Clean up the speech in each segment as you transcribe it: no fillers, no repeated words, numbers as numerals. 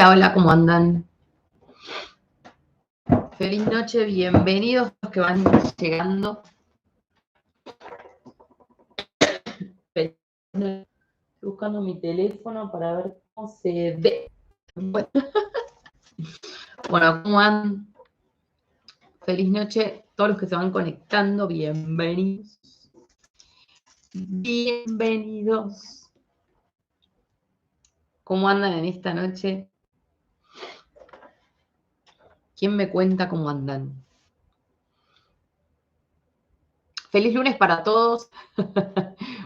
Hola, hola, ¿cómo andan? Feliz noche, bienvenidos los que van llegando. Estoy buscando mi teléfono para ver cómo se ve. Bueno, ¿cómo andan? Feliz noche, todos los que se van conectando, bienvenidos. Bienvenidos. ¿Cómo andan en esta noche? ¿Quién me cuenta cómo andan? Feliz lunes para todos.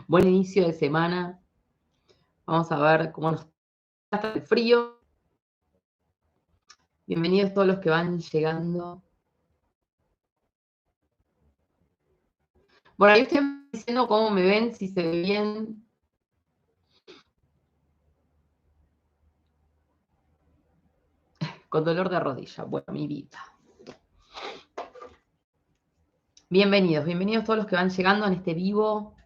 Buen inicio de semana. Vamos a ver cómo nos está el frío. Bienvenidos todos los que van llegando. Bueno, ahí estoy diciendo cómo me ven, si se ve bien. Con dolor de rodilla. Bueno, mi vida. Bienvenidos, bienvenidos todos los que van llegando en este vivo.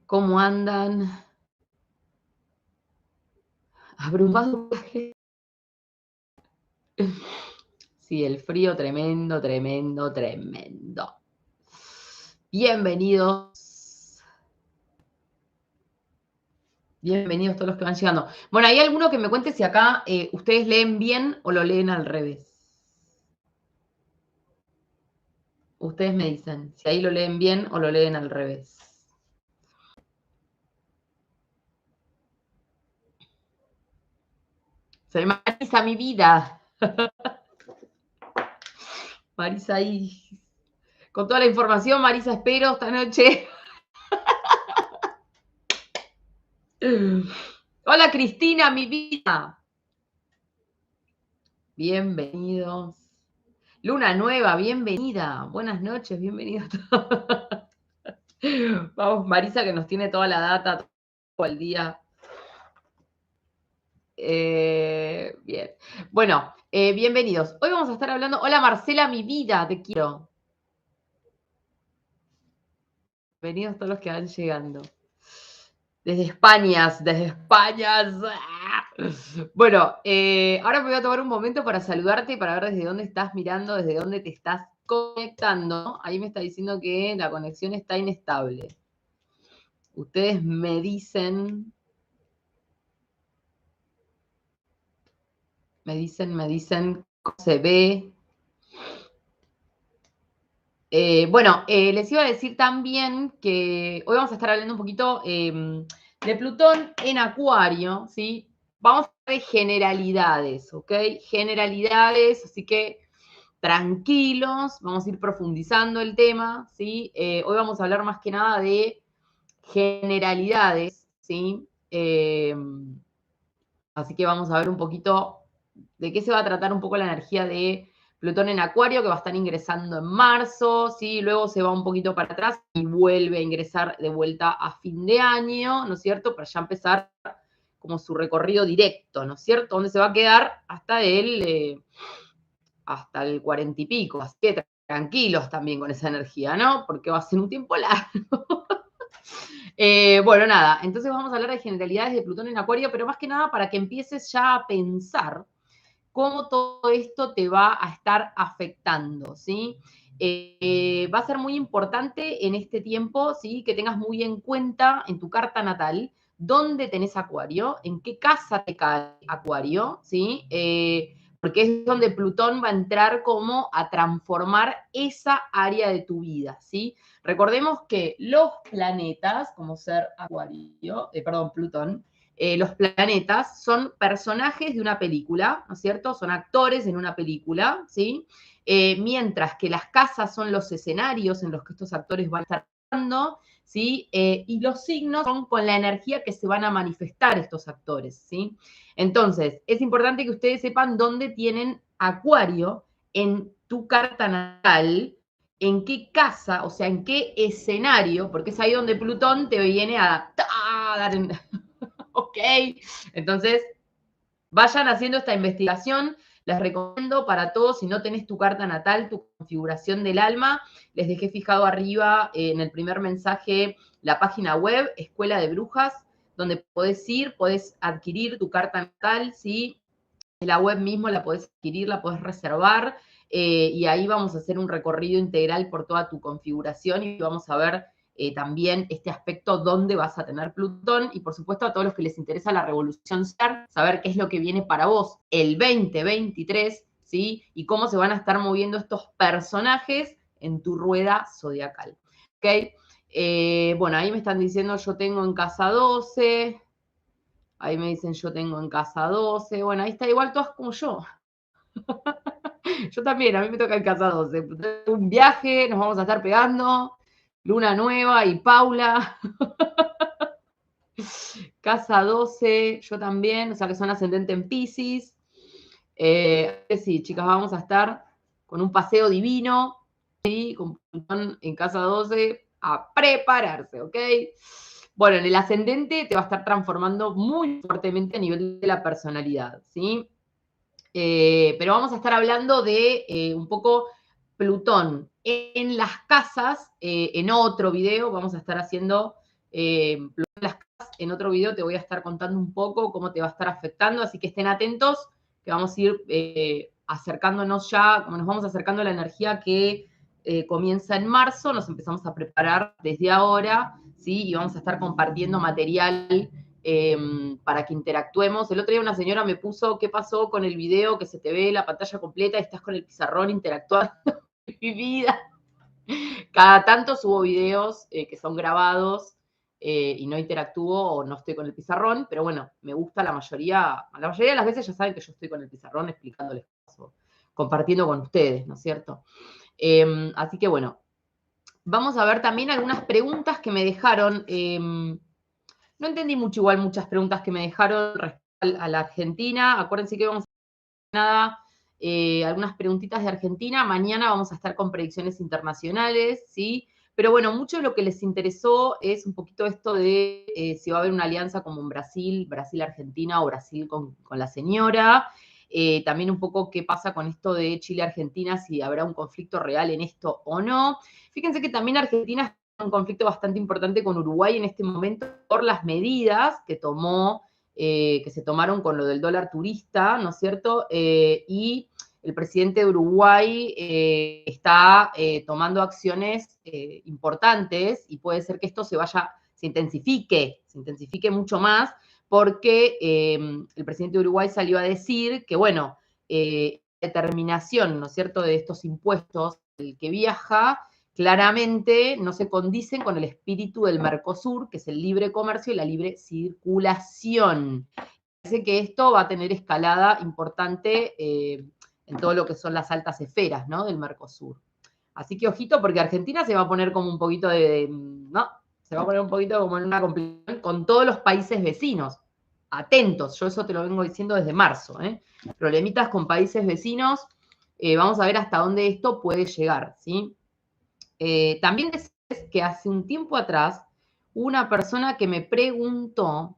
¿Cómo andan? Abrumado. Sí, el frío tremendo, tremendo, tremendo. Bienvenidos. Bienvenidos todos los que van llegando. Bueno, ¿hay alguno que me cuente si acá ustedes leen bien o lo leen al revés? Ustedes me dicen si ahí lo leen bien o lo leen al revés. Soy Marisa, mi vida. Marisa ahí. Con toda la información, Marisa, espero esta noche. Hola, Cristina, mi vida. Bienvenidos. Luna nueva, bienvenida. Buenas noches, bienvenidos. Vamos, Marisa, que nos tiene toda la data todo el día. Bien. Bueno, bienvenidos. Hoy vamos a estar hablando. Hola, Marcela, mi vida, te quiero. Bienvenidos todos los que van llegando. Desde España, desde España. Bueno, ahora me voy a tomar un momento para saludarte y para ver desde dónde estás mirando, desde dónde te estás conectando. Ahí me está diciendo que la conexión está inestable. Ustedes me dicen cómo se ve. Bueno, les iba a decir también que hoy vamos a estar hablando un poquito de Plutón en Acuario, ¿sí? Vamos a hablar de generalidades, ¿ok? Generalidades, así que tranquilos, vamos a ir profundizando el tema, ¿sí? Hoy vamos a hablar más que nada de generalidades, ¿sí? Así que vamos a ver un poquito de qué se va a tratar un poco la energía de Plutón en Acuario, que va a estar ingresando en marzo, ¿sí? Luego se va un poquito para atrás y vuelve a ingresar de vuelta a fin de año, ¿no es cierto? Para ya empezar como su recorrido directo, ¿no es cierto? Donde se va a quedar hasta el 40 y pico. Así que tranquilos también con esa energía, ¿no? Porque va a ser un tiempo largo. Bueno, nada, entonces vamos a hablar de generalidades de Plutón en Acuario, pero más que nada para que empieces ya a pensar cómo todo esto te va a estar afectando, ¿sí? Va a ser muy importante en este tiempo, ¿sí? Que tengas muy en cuenta en tu carta natal dónde tenés Acuario, en qué casa te cae Acuario, ¿sí? Porque es donde Plutón va a entrar como a transformar esa área de tu vida, ¿sí? Recordemos que los planetas, como ser Acuario, Plutón, los planetas son personajes de una película, ¿no es cierto? Son actores en una película, ¿sí? Mientras que las casas son los escenarios en los que estos actores van a estar actuando, ¿sí? Y los signos son con la energía que se van a manifestar estos actores, ¿sí? Entonces, es importante que ustedes sepan dónde tienen Acuario en tu carta natal, en qué casa, o sea, en qué escenario, porque es ahí donde Plutón te viene a dar ok. Entonces, vayan haciendo esta investigación. Les recomiendo para todos, si no tenés tu carta natal, tu configuración del alma, les dejé fijado arriba en el primer mensaje la página web, Escuela de Brujas, donde podés ir, podés adquirir tu carta natal, ¿sí? En la web mismo la podés adquirir, la podés reservar, y ahí vamos a hacer un recorrido integral por toda tu configuración y vamos a ver también este aspecto donde vas a tener Plutón, y por supuesto a todos los que les interesa la revolución solar, saber qué es lo que viene para vos el 2023, ¿sí? Y cómo se van a estar moviendo estos personajes en tu rueda zodiacal, ¿ok? Bueno, ahí me están diciendo yo tengo en casa 12, ahí me dicen yo tengo en casa 12, bueno, ahí está igual todas como yo. Yo también, a mí me toca en casa 12. Un viaje, nos vamos a estar pegando, Luna Nueva y Paula. Casa 12, yo también, o sea que son ascendente en Piscis. Sí, chicas, vamos a estar con un paseo divino, ¿sí? Con Plutón en casa 12, a prepararse, ¿ok? Bueno, en el ascendente te va a estar transformando muy fuertemente a nivel de la personalidad, ¿sí? Pero vamos a estar hablando de un poco Plutón en las casas, en otro video vamos a estar haciendo Plutón en las casas, en otro video te voy a estar contando un poco cómo te va a estar afectando, así que estén atentos, que vamos a ir acercándonos ya, como nos vamos acercando a la energía que comienza en marzo, nos empezamos a preparar desde ahora, ¿sí? Y vamos a estar compartiendo material para que interactuemos. El otro día una señora me puso, ¿qué pasó con el video que se te ve la pantalla completa y estás con el pizarrón interactuando? Mi vida. Cada tanto subo videos que son grabados y no interactúo o no estoy con el pizarrón, pero bueno, me gusta la mayoría de las veces ya saben que yo estoy con el pizarrón explicándoles paso, compartiendo con ustedes, ¿no es cierto? Así que bueno, vamos a ver también algunas preguntas que me dejaron. No entendí mucho igual muchas preguntas que me dejaron respecto a la Argentina. Acuérdense que vamos a nada algunas preguntitas de Argentina. Mañana vamos a estar con predicciones internacionales, ¿sí? Pero bueno, mucho de lo que les interesó es un poquito esto de si va a haber una alianza como en Brasil, Brasil-Argentina o Brasil con la señora. También un poco qué pasa con esto de Chile-Argentina, si habrá un conflicto real en esto o no. Fíjense que también Argentina está en un conflicto bastante importante con Uruguay en este momento por las medidas que que se tomaron con lo del dólar turista, ¿no es cierto? Y el presidente de Uruguay está tomando acciones importantes y puede ser que esto se intensifique mucho más, porque el presidente de Uruguay salió a decir que, bueno, determinación, ¿no es cierto?, de estos impuestos, el que viaja, claramente no se condicen con el espíritu del Mercosur, que es el libre comercio y la libre circulación. Parece que esto va a tener escalada importante en todo lo que son las altas esferas, ¿no?, del Mercosur. Así que ojito, porque Argentina se va a poner como un poquito ¿no? Se va a poner un poquito como en una complicación con todos los países vecinos. Atentos, yo eso te lo vengo diciendo desde marzo, ¿eh? Problemitas con países vecinos, vamos a ver hasta dónde esto puede llegar, ¿sí? También decís que hace un tiempo atrás una persona que me preguntó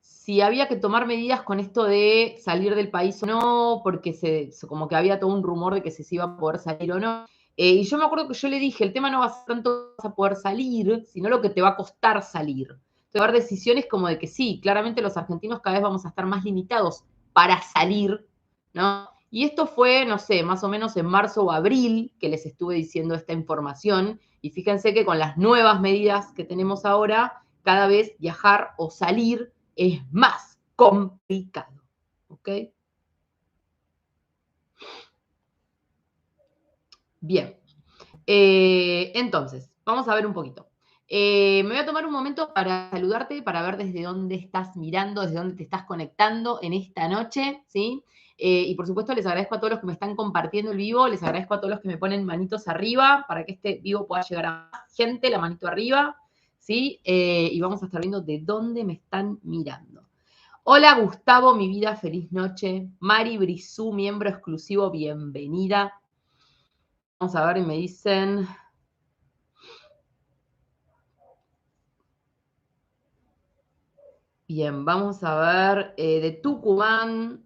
si había que tomar medidas con esto de salir del país o no, porque como que había todo un rumor de que se iba a poder salir o no. Y yo me acuerdo que yo le dije, el tema no va a ser tanto vas a poder salir, sino lo que te va a costar salir. Te va a dar decisiones como de que sí, claramente los argentinos cada vez vamos a estar más limitados para salir, ¿no? Y esto fue, no sé, más o menos en marzo o abril que les estuve diciendo esta información. Y fíjense que con las nuevas medidas que tenemos ahora, cada vez viajar o salir es más complicado. ¿Ok? Bien. Entonces, vamos a ver un poquito. Me voy a tomar un momento para saludarte, para ver desde dónde estás mirando, desde dónde te estás conectando en esta noche, ¿sí? Y por supuesto les agradezco a todos los que me están compartiendo el vivo, les agradezco a todos los que me ponen manitos arriba para que este vivo pueda llegar a más gente, la manito arriba, ¿sí? Y vamos a estar viendo de dónde me están mirando. Hola Gustavo, mi vida, feliz noche. Mari Brizú, miembro exclusivo, bienvenida. Vamos a ver, y me dicen... Bien, vamos a ver, de Tucumán,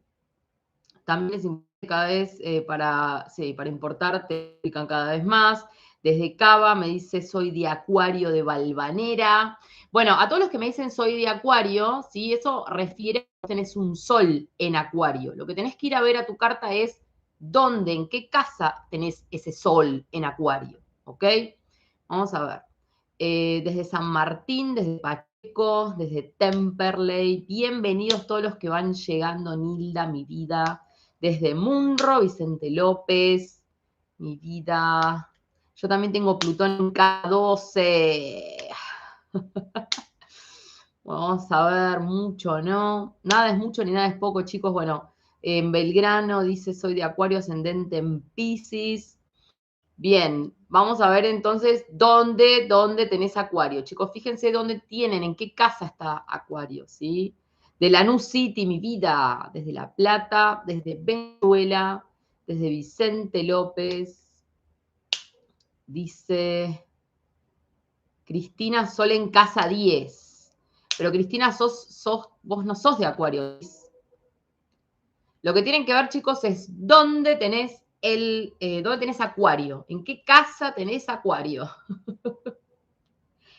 también es importante cada vez para importar, te explican cada vez más. Desde Cava me dice, soy de Acuario de Valvanera. Bueno, a todos los que me dicen soy de Acuario, ¿sí? Eso refiere a que tenés un sol en Acuario. Lo que tenés que ir a ver a tu carta es dónde, en qué casa tenés ese sol en Acuario, ¿ok? Vamos a ver. Desde San Martín, desde Pacheco, desde Temperley. Bienvenidos todos los que van llegando, Nilda, mi vida. Desde Munro, Vicente López, mi vida. Yo también tengo Plutón en K12. Vamos a ver, mucho, ¿no? Nada es mucho ni nada es poco, chicos. Bueno, en Belgrano dice, soy de Acuario ascendente en Piscis. Bien, vamos a ver entonces dónde tenés Acuario. Chicos, fíjense dónde tienen, en qué casa está Acuario, ¿sí? De Lanús City, mi vida, desde La Plata, desde Venezuela, desde Vicente López. Dice Cristina, Sol en casa 10. Pero Cristina, vos no sos de Acuario. Lo que tienen que ver, chicos, es dónde tenés Acuario. ¿En qué casa tenés Acuario?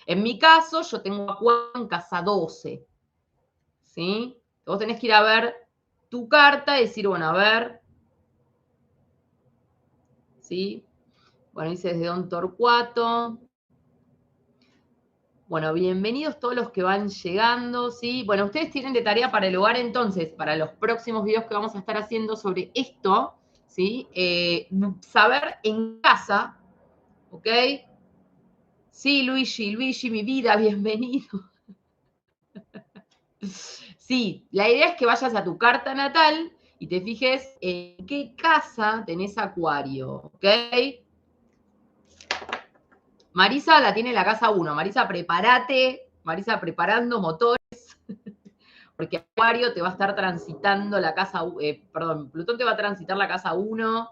En mi caso, yo tengo Acuario en casa 12. ¿Sí? Vos tenés que ir a ver tu carta y decir, bueno, a ver. ¿Sí? Bueno, dice desde Don Torcuato. Bueno, bienvenidos todos los que van llegando, ¿sí? Bueno, ustedes tienen de tarea para el hogar entonces, para los próximos videos que vamos a estar haciendo sobre esto, ¿sí? Saber en casa, ¿ok? Sí, Luigi, mi vida, bienvenido. Sí, la idea es que vayas a tu carta natal y te fijes en qué casa tenés Acuario, ¿ok? Marisa la tiene en la casa 1. Marisa, prepárate. Marisa, preparando motores. Porque Acuario te va a estar transitando la casa, Plutón te va a transitar la casa 1,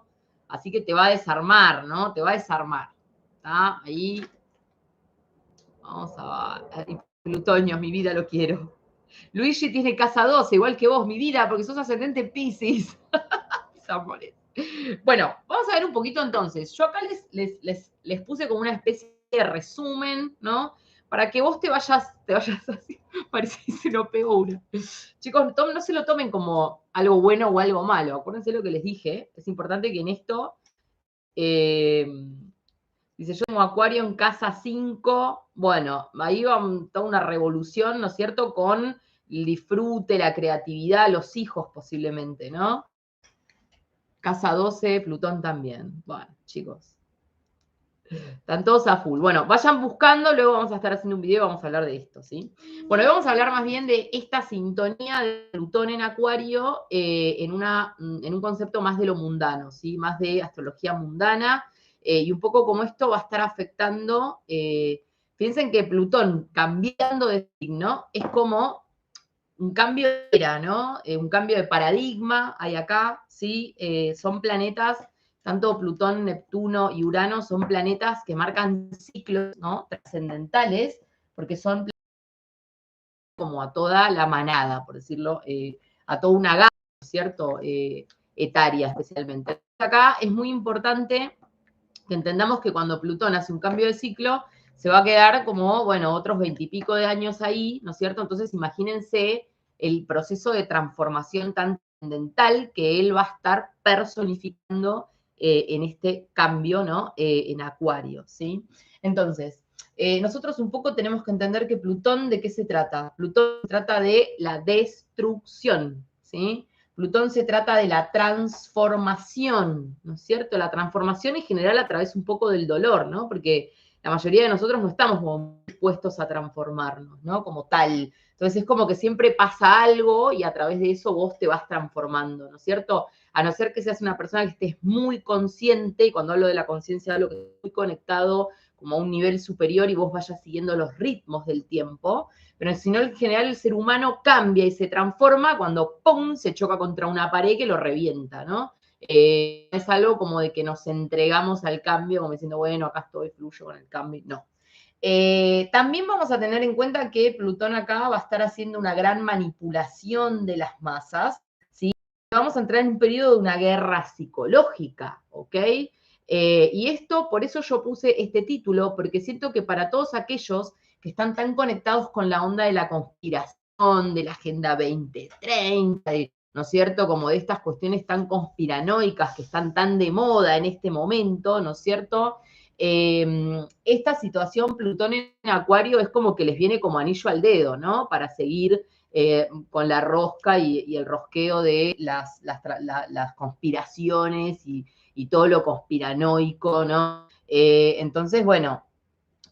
así que te va a desarmar, ¿no? Te va a desarmar. ¿Está? Ahí. Vamos a ver. Plutonio, mi vida, lo quiero. Luigi tiene casa 12, igual que vos, mi vida, porque sos ascendente Piscis. Bueno, vamos a ver un poquito entonces. Yo acá les puse como una especie de resumen, ¿no? Para que vos te vayas así. Parece que se lo pegó una. Chicos, no se lo tomen como algo bueno o algo malo. Acuérdense lo que les dije. Es importante que en esto. Dice, yo tengo Acuario en casa 5. Bueno, ahí va toda una revolución, ¿no es cierto? Con el disfrute, la creatividad, los hijos posiblemente, ¿no? Casa 12, Plutón también. Bueno, chicos. Están todos a full. Bueno, vayan buscando, luego vamos a estar haciendo un video y vamos a hablar de esto, ¿sí? Bueno, hoy vamos a hablar más bien de esta sintonía de Plutón en Acuario en un concepto más de lo mundano, ¿sí? Más de astrología mundana y un poco cómo esto va a estar afectando. Piensen que Plutón cambiando de signo es como un cambio de era, ¿no? Un cambio de paradigma hay acá, ¿sí? Son planetas, tanto Plutón, Neptuno y Urano son planetas que marcan ciclos, ¿no? Trascendentales, porque son como a toda la manada, por decirlo, a toda una gama, ¿cierto? Etaria especialmente. Acá es muy importante que entendamos que cuando Plutón hace un cambio de ciclo, se va a quedar como, bueno, otros 20 y pico de años ahí, ¿no es cierto? Entonces imagínense el proceso de transformación tan trascendental que él va a estar personificando en este cambio, ¿no? En Acuario, ¿sí? Entonces, nosotros un poco tenemos que entender que Plutón, ¿de qué se trata? Plutón se trata de la destrucción, ¿sí? Plutón se trata de la transformación, ¿no es cierto? La transformación en general a través un poco del dolor, ¿no? Porque la mayoría de nosotros no estamos como dispuestos a transformarnos, ¿no? Como tal. Entonces es como que siempre pasa algo y a través de eso vos te vas transformando, ¿no es cierto? A no ser que seas una persona que estés muy consciente, y cuando hablo de la conciencia hablo que estés muy conectado como a un nivel superior y vos vayas siguiendo los ritmos del tiempo, pero si no, en general el ser humano cambia y se transforma cuando ¡pum! Se choca contra una pared que lo revienta, ¿no? Es algo como de que nos entregamos al cambio, como diciendo, bueno, acá estoy, fluyo con el cambio. No. También vamos a tener en cuenta que Plutón acá va a estar haciendo una gran manipulación de las masas, ¿sí? Vamos a entrar en un periodo de una guerra psicológica, ¿ok? Y esto, por eso yo puse este título, porque siento que para todos aquellos que están tan conectados con la onda de la conspiración, de la Agenda 2030, ¿no es cierto? Como de estas cuestiones tan conspiranoicas que están tan de moda en este momento, ¿no es cierto? Esta situación Plutón en Acuario es como que les viene como anillo al dedo, ¿no? Para seguir con la rosca y el rosqueo de las conspiraciones y todo lo conspiranoico, ¿no? Entonces, bueno,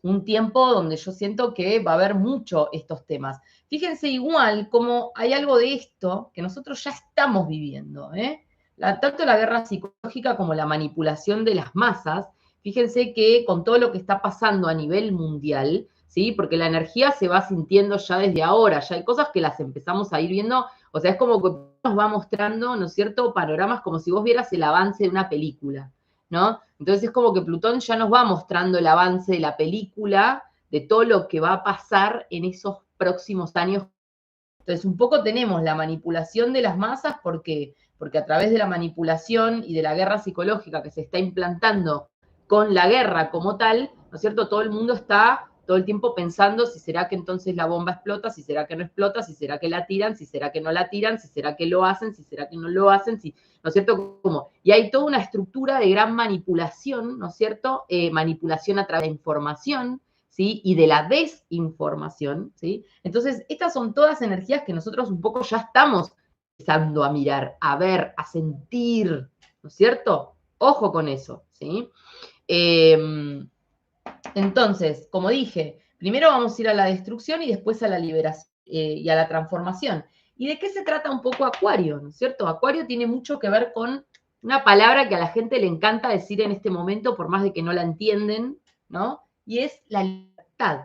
un tiempo donde yo siento que va a haber mucho estos temas. Fíjense igual como hay algo de esto que nosotros ya estamos viviendo, ¿eh? Tanto la guerra psicológica como la manipulación de las masas, fíjense que con todo lo que está pasando a nivel mundial, ¿sí? Porque la energía se va sintiendo ya desde ahora, ya hay cosas que las empezamos a ir viendo, o sea, es como que nos va mostrando, ¿no es cierto?, panoramas como si vos vieras el avance de una película, ¿no? Entonces es como que Plutón ya nos va mostrando el avance de la película, de todo lo que va a pasar en esos próximos años. Entonces un poco tenemos la manipulación de las masas porque a través de la manipulación y de la guerra psicológica que se está implantando con la guerra como tal, ¿no es cierto? Todo el mundo está todo el tiempo pensando si será que entonces la bomba explota, si será que no explota, si será que la tiran, si será que no la tiran, si será que lo hacen, si será que no lo hacen, si, ¿no es cierto? Como, y hay toda una estructura de gran manipulación, ¿no es cierto? Manipulación a través de información, ¿sí? Y de la desinformación, ¿sí? Entonces, estas son todas energías que nosotros un poco ya estamos empezando a mirar, a ver, a sentir, ¿no es cierto? Ojo con eso, ¿sí? Entonces, como dije, primero vamos a ir a la destrucción y después a la liberación y a la transformación. ¿Y de qué se trata un poco Acuario? ¿No es cierto? Acuario tiene mucho que ver con una palabra que a la gente le encanta decir en este momento, por más de que no la entienden, ¿no? Y es la libertad,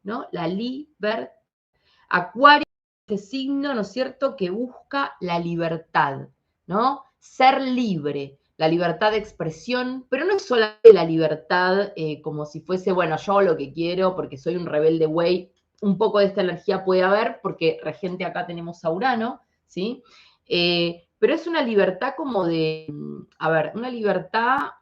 ¿no? La libertad. Acuario es este signo, ¿no es cierto?, que busca la libertad, ¿no? Ser libre, la libertad de expresión, pero no es solamente la libertad como si fuese, bueno, yo hago lo que quiero porque soy un rebelde güey. Un poco de esta energía puede haber, porque regente acá tenemos a Urano, ¿sí? Pero es una libertad como de, a ver, una libertad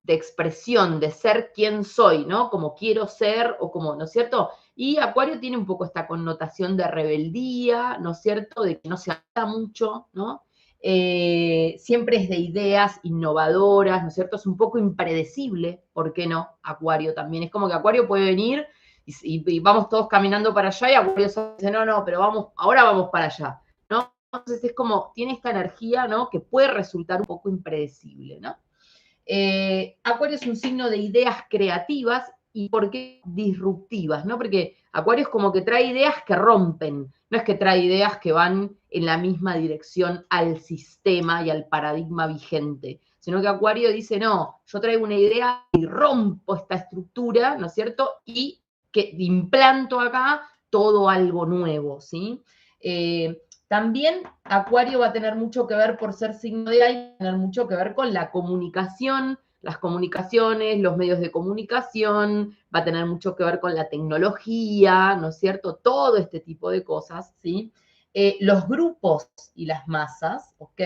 de expresión, de ser quien soy, ¿no? Como quiero ser o como, ¿no es cierto? Y Acuario tiene un poco esta connotación de rebeldía, ¿no es cierto? De que no se adapta mucho, ¿no? Siempre es de ideas innovadoras, ¿no es cierto? Es un poco impredecible, ¿por qué no? Acuario también. Es como que Acuario puede venir y vamos todos caminando para allá y Acuario dice, no, no, pero vamos, ahora vamos para allá, ¿no? Entonces es como, tiene esta energía, ¿no? Que puede resultar un poco impredecible, ¿no? Acuario es un signo de ideas creativas y por qué disruptivas, ¿no? Porque Acuario es como que trae ideas que rompen, no es que trae ideas que van en la misma dirección al sistema y al paradigma vigente, sino que Acuario dice, no, yo traigo una idea y rompo esta estructura, ¿no es cierto? Y que implanto acá todo algo nuevo, ¿sí? También Acuario va a tener mucho que ver por ser signo de aire, va a tener mucho que ver con la comunicación, las comunicaciones, los medios de comunicación, va a tener mucho que ver con la tecnología, ¿no es cierto? Todo este tipo de cosas, ¿sí? Los grupos y las masas, ¿ok?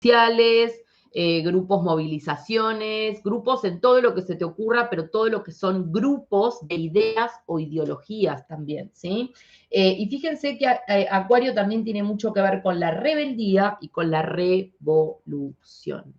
Sociales, grupos movilizaciones, grupos en todo lo que se te ocurra, pero todo lo que son grupos de ideas o ideologías también, ¿sí? Y fíjense que Acuario también tiene mucho que ver con la rebeldía y con la revolución,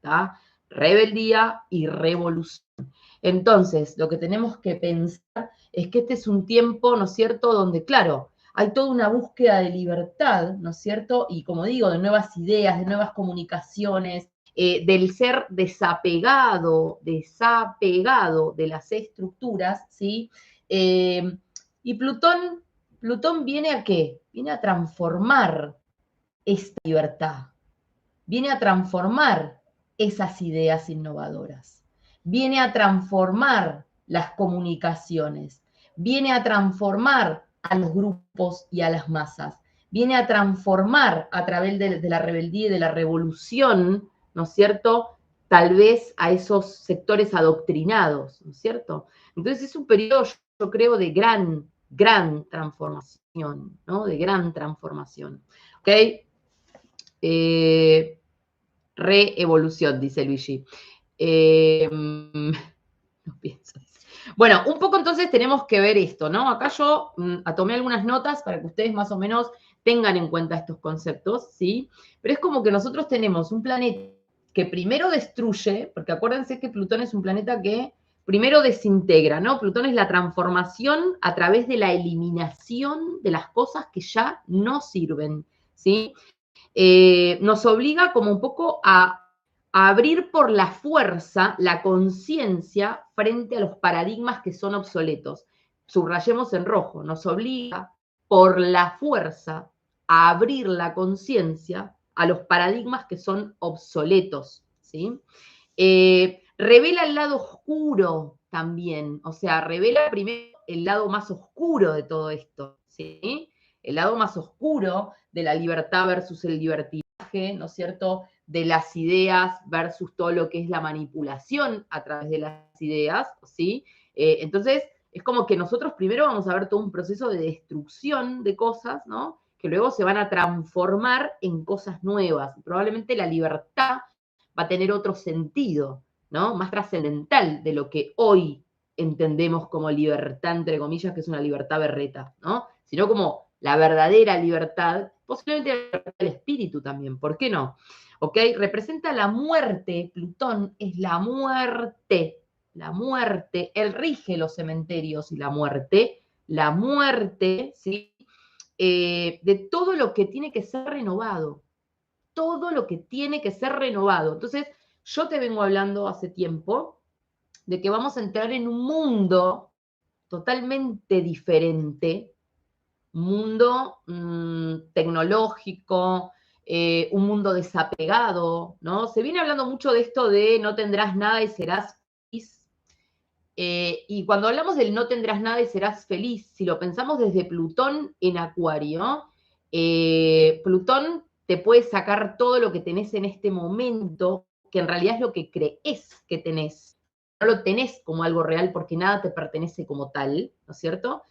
¿tá? Rebeldía y revolución. Entonces, lo que tenemos que pensar es que este es un tiempo, ¿no es cierto?, donde, claro, hay toda una búsqueda de libertad, ¿no es cierto? Y como digo, de nuevas ideas, de nuevas comunicaciones, del ser desapegado de las estructuras, ¿sí? Y Plutón viene a qué? Viene a transformar esta libertad, viene a transformar esas ideas innovadoras, viene a transformar las comunicaciones, viene a transformar a los grupos y a las masas, viene a transformar a través de la rebeldía y de la revolución, ¿no es cierto?, tal vez a esos sectores adoctrinados, ¿no es cierto? Entonces es un periodo, yo creo, de gran transformación, ¿no? De gran transformación, ¿ok? Reevolución, dice Luigi. No pienso. Bueno, un poco entonces tenemos que ver esto, ¿no? Acá yo tomé algunas notas para que ustedes más o menos tengan en cuenta estos conceptos, ¿sí? Pero es como que nosotros tenemos un planeta que primero destruye, porque acuérdense que Plutón es un planeta que primero desintegra, ¿no? Plutón es la transformación a través de la eliminación de las cosas que ya no sirven, ¿sí? Nos obliga como un poco a abrir por la fuerza la conciencia frente a los paradigmas que son obsoletos. Subrayemos en rojo, nos obliga por la fuerza a abrir la conciencia a los paradigmas que son obsoletos, ¿sí? Revela el lado oscuro también, o sea, revela primero el lado más oscuro de todo esto, ¿sí? El lado más oscuro de la libertad versus el libertinaje, ¿no es cierto? De las ideas versus todo lo que es la manipulación a través de las ideas, ¿sí? Entonces, es como que nosotros primero vamos a ver todo un proceso de destrucción de cosas, ¿no? Que luego se van a transformar en cosas nuevas. Probablemente la libertad va a tener otro sentido, ¿no? Más trascendental de lo que hoy entendemos como libertad, entre comillas, que es una libertad berreta, ¿no? Sino como la verdadera libertad, posiblemente la libertad del espíritu también, ¿por qué no? ¿Ok? Representa la muerte, Plutón es la muerte, él rige los cementerios y la muerte, ¿sí? De todo lo que tiene que ser renovado, todo lo que tiene que ser renovado. Entonces, yo te vengo hablando hace tiempo de que vamos a entrar en un mundo totalmente diferente, mundo tecnológico, un mundo desapegado, ¿no? Se viene hablando mucho de esto de no tendrás nada y serás feliz. Y cuando hablamos del no tendrás nada y serás feliz, si lo pensamos desde Plutón en Acuario, Plutón te puede sacar todo lo que tenés en este momento, que en realidad es lo que crees que tenés. No lo tenés como algo real porque nada te pertenece como tal, ¿no es cierto?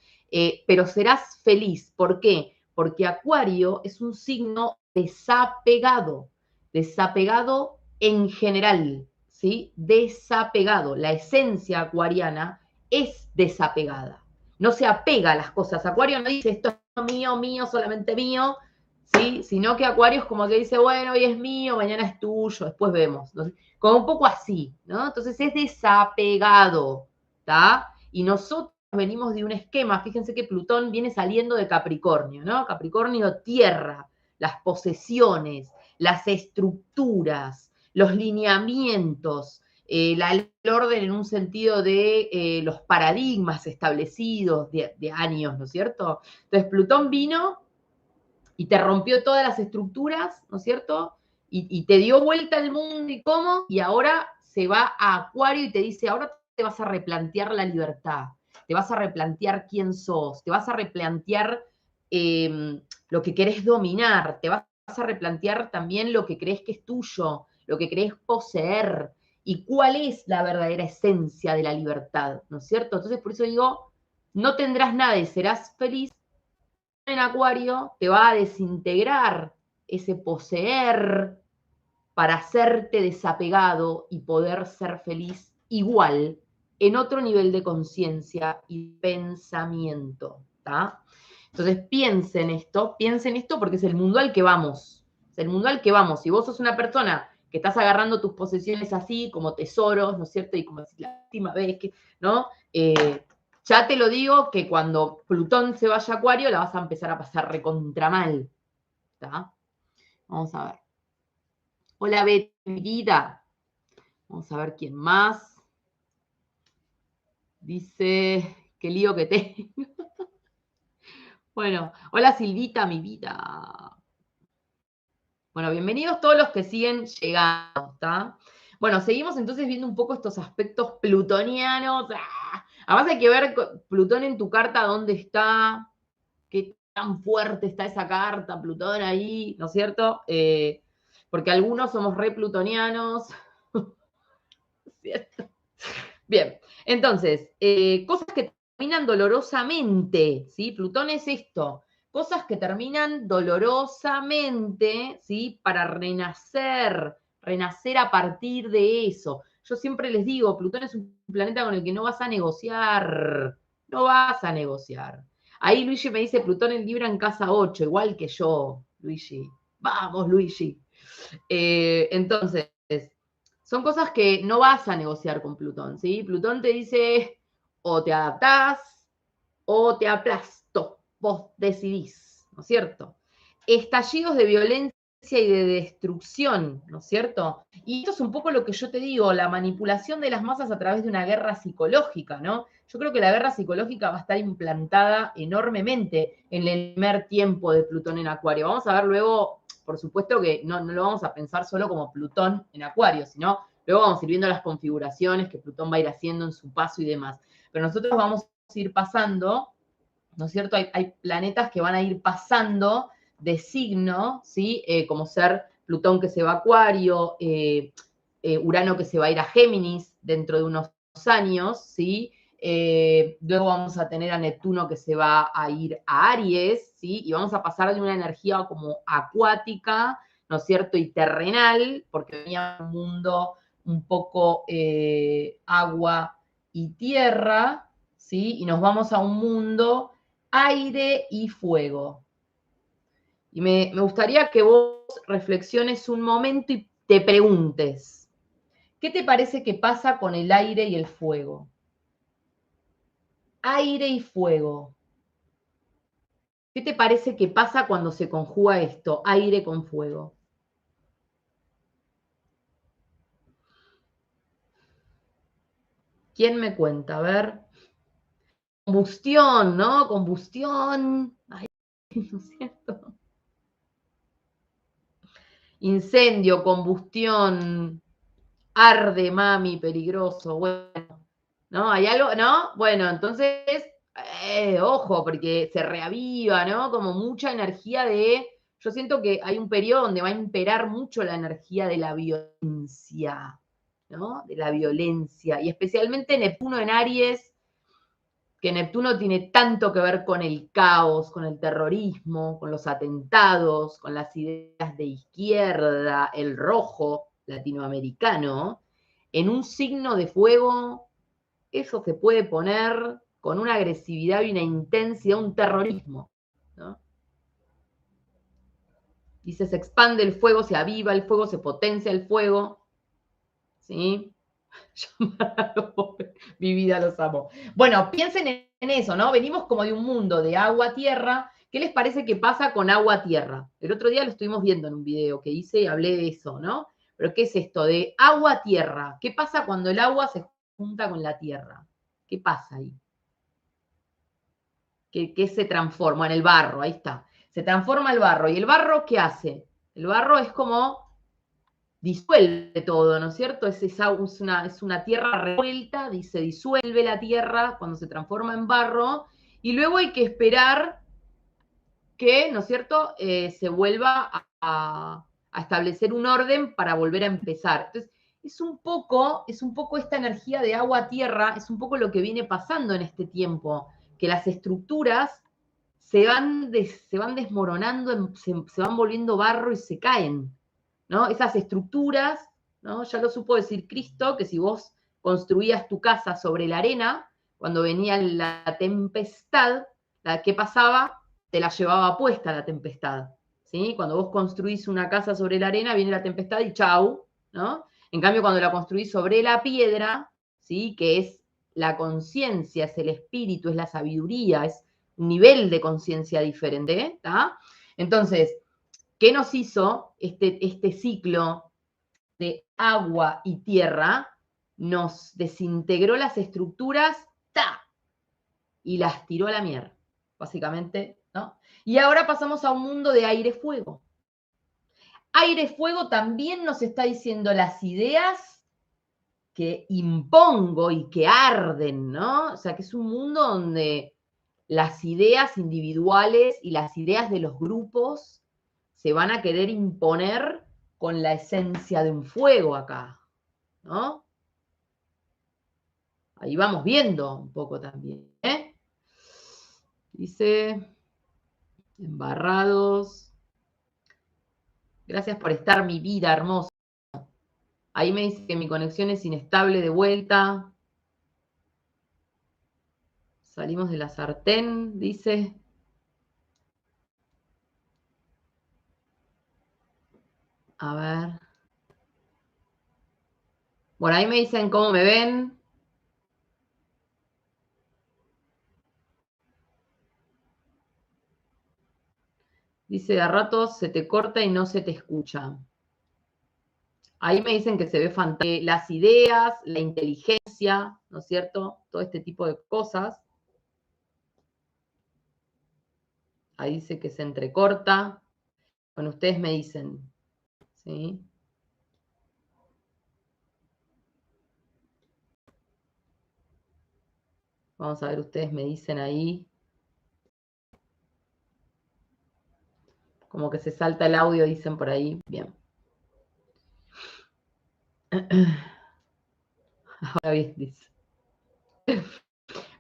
Pero serás feliz. ¿Por qué? Porque Acuario es un signo desapegado, desapegado en general, ¿sí? Desapegado. La esencia acuariana es desapegada. No se apega a las cosas. Acuario no dice esto es mío, mío, solamente mío, ¿sí? Sino que Acuario es como que dice, bueno, hoy es mío, mañana es tuyo, después vemos. ¿No? Como un poco así, ¿no? Entonces es desapegado, ¿está? Y nosotros venimos de un esquema, fíjense que Plutón viene saliendo de Capricornio, ¿no? Capricornio, tierra, las posesiones, las estructuras, los lineamientos, el orden en un sentido de los paradigmas establecidos de años, ¿no es cierto? Entonces Plutón vino y te rompió todas las estructuras, ¿no es cierto? Y te dio vuelta al mundo y cómo, y ahora se va a Acuario y te dice, ahora te vas a replantear la libertad, te vas a replantear quién sos, te vas a replantear lo que querés dominar, te vas a replantear también lo que crees que es tuyo, lo que crees poseer, y cuál es la verdadera esencia de la libertad, ¿no es cierto? Entonces, por eso digo, no tendrás nada y serás feliz. En Acuario te va a desintegrar ese poseer para hacerte desapegado y poder ser feliz igual en otro nivel de conciencia y pensamiento. ¿Tá? Entonces piensen esto porque es el mundo al que vamos. Es el mundo al que vamos. Si vos sos una persona que estás agarrando tus posesiones así, como tesoros, ¿no es cierto? Y como si la última vez que, ¿no? Ya te lo digo que cuando Plutón se vaya a Acuario la vas a empezar a pasar recontra mal. ¿Tá? Vamos a ver. Hola, Betty, mi vida. Vamos a ver quién más. Dice, qué lío que tengo. Bueno, hola Silvita, mi vida. Bueno, bienvenidos todos los que siguen llegando, ¿está? Bueno, seguimos entonces viendo un poco estos aspectos plutonianos. ¡Ah! Además hay que ver Plutón en tu carta, dónde está, qué tan fuerte está esa carta, Plutón ahí, ¿no es cierto? Porque algunos somos re plutonianos, ¿cierto? Bien, entonces, cosas que terminan dolorosamente, ¿sí? Plutón es esto, cosas que terminan dolorosamente, ¿sí? Para renacer, renacer a partir de eso. Yo siempre les digo, Plutón es un planeta con el que no vas a negociar, no vas a negociar. Ahí Luigi me dice Plutón en Libra en casa 8, igual que yo, Luigi. Vamos, Luigi. Entonces, son cosas que no vas a negociar con Plutón, ¿sí? Plutón te dice, o te adaptás, o te aplasto. Vos decidís, ¿no es cierto? Estallidos de violencia y de destrucción, ¿no es cierto? Y esto es un poco lo que yo te digo, la manipulación de las masas a través de una guerra psicológica, ¿no? Yo creo que la guerra psicológica va a estar implantada enormemente en el primer tiempo de Plutón en Acuario. Vamos a ver luego, por supuesto que no lo vamos a pensar solo como Plutón en Acuario, sino luego vamos a ir viendo las configuraciones que Plutón va a ir haciendo en su paso y demás. Pero nosotros vamos a ir pasando, ¿no es cierto? Hay planetas que van a ir pasando de signo, ¿sí? Como ser Plutón que se va a Acuario, Urano que se va a ir a Géminis dentro de unos años, ¿sí? Luego vamos a tener a Neptuno que se va a ir a Aries, ¿sí? Y vamos a pasar de una energía como acuática, ¿no es cierto? Y terrenal, porque venía un mundo un poco agua y tierra, ¿sí? Y nos vamos a un mundo aire y fuego. Y me gustaría que vos reflexiones un momento y te preguntes, ¿qué te parece que pasa con el aire y el fuego? Aire y fuego. ¿Qué te parece que pasa cuando se conjuga esto, aire con fuego? ¿Quién me cuenta? A ver. Combustión, ¿no? Combustión. Ay, ¿no es cierto? Incendio, combustión, arde, mami, peligroso. Bueno, ¿no? ¿Hay algo? ¿No? Bueno, entonces, ojo, porque se reaviva, ¿no? Como mucha energía de. Yo siento que hay un periodo donde va a imperar mucho la energía de la violencia, ¿no? De la violencia. Y especialmente Neptuno en Aries, que Neptuno tiene tanto que ver con el caos, con el terrorismo, con los atentados, con las ideas de izquierda, el rojo latinoamericano, en un signo de fuego, eso se puede poner con una agresividad y una intensidad, un terrorismo, ¿no? Dice, se expande el fuego, se aviva el fuego, se potencia el fuego, ¿sí? Mi vida, los amo. Bueno, piensen en eso, ¿no? Venimos como de un mundo de agua-tierra. ¿Qué les parece que pasa con agua-tierra? El otro día lo estuvimos viendo en un video que hice y hablé de eso, ¿no? Pero ¿qué es esto de agua-tierra? ¿Qué pasa cuando el agua se junta con la tierra? ¿Qué pasa ahí? ¿Qué se transforma? En el barro, ahí está. Se transforma el barro. ¿Y el barro qué hace? El barro es como disuelve todo, ¿no es cierto? Es una tierra revuelta, se disuelve la tierra cuando se transforma en barro, y luego hay que esperar que, ¿no es cierto?, se vuelva a establecer un orden para volver a empezar. Entonces, es un poco esta energía de agua-tierra, es un poco lo que viene pasando en este tiempo, que las estructuras se van desmoronando, se van volviendo barro y se caen, ¿no? Esas estructuras, ¿no? Ya lo supo decir Cristo, que si vos construías tu casa sobre la arena, cuando venía la tempestad, ¿qué pasaba? Te la llevaba puesta la tempestad, ¿sí? Cuando vos construís una casa sobre la arena, viene la tempestad y chau, ¿no? En cambio, cuando la construís sobre la piedra, ¿sí? Que es la conciencia, es el espíritu, es la sabiduría, es un nivel de conciencia diferente, ¿está? Entonces, ¿qué nos hizo este ciclo de agua y tierra? Nos desintegró las estructuras, ¡ta! Y las tiró a la mierda, básicamente, ¿no? Y ahora pasamos a un mundo de aire-fuego. Aire-fuego también nos está diciendo las ideas que impongo y que arden, ¿no? O sea, que es un mundo donde las ideas individuales y las ideas de los grupos se van a querer imponer con la esencia de un fuego acá, ¿no? Ahí vamos viendo un poco también, ¿eh? Dice, embarrados. Gracias por estar, mi vida hermosa. Ahí me dice que mi conexión es inestable de vuelta. Salimos de la sartén, dice. A ver. Bueno, ahí me dicen cómo me ven. Dice, de a ratos se te corta y no se te escucha. Ahí me dicen que se ve fantástico. Las ideas, la inteligencia, ¿no es cierto? Todo este tipo de cosas. Ahí dice que se entrecorta. Bueno, ustedes me dicen, ¿sí? Vamos a ver, ustedes me dicen ahí. Como que se salta el audio, dicen por ahí. Bien. Ahora bien, dice.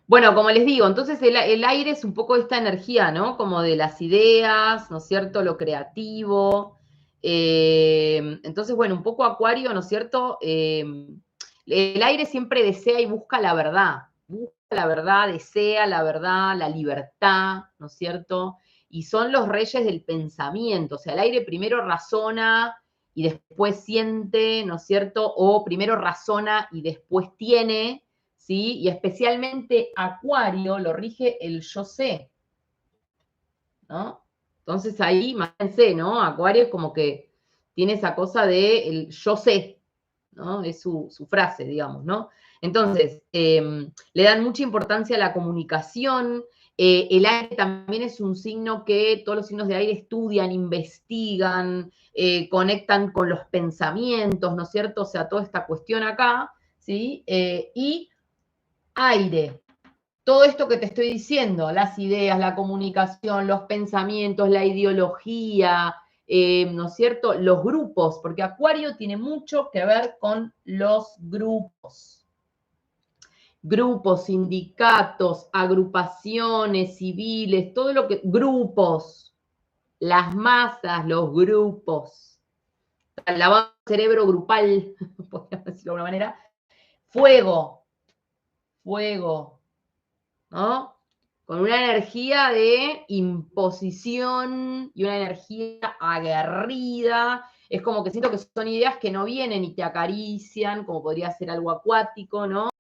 Bueno, como les digo, entonces el aire es un poco esta energía, ¿no? Como de las ideas, ¿no es cierto? Lo creativo. Entonces, bueno, un poco Acuario, ¿no es cierto? El aire siempre desea y busca la verdad. Busca la verdad, desea la verdad, la libertad, ¿no es cierto? Y son los reyes del pensamiento. O sea, el aire primero razona y después siente, ¿no es cierto? O primero razona y después tiene. ¿Sí? Y especialmente Acuario lo rige el yo sé, ¿no? Entonces ahí, imagínense, ¿no? Acuario es como que tiene esa cosa de el yo sé, ¿no? Es su frase, digamos, ¿no? Entonces, le dan mucha importancia a la comunicación. El aire también es un signo que todos los signos de aire estudian, investigan, conectan con los pensamientos, ¿no es cierto? O sea, toda esta cuestión acá, ¿sí? Y aire. Todo esto que te estoy diciendo, las ideas, la comunicación, los pensamientos, la ideología, ¿no es cierto? Los grupos, porque Acuario tiene mucho que ver con los grupos. Grupos, sindicatos, agrupaciones civiles, todo lo que... Grupos, las masas, los grupos. El lavado de cerebro grupal, podríamos decirlo de alguna manera. Fuego, fuego, ¿no? Con una energía de imposición y una energía aguerrida. Es como que siento que son ideas que no vienen y te acarician, como podría ser algo acuático, ¿no?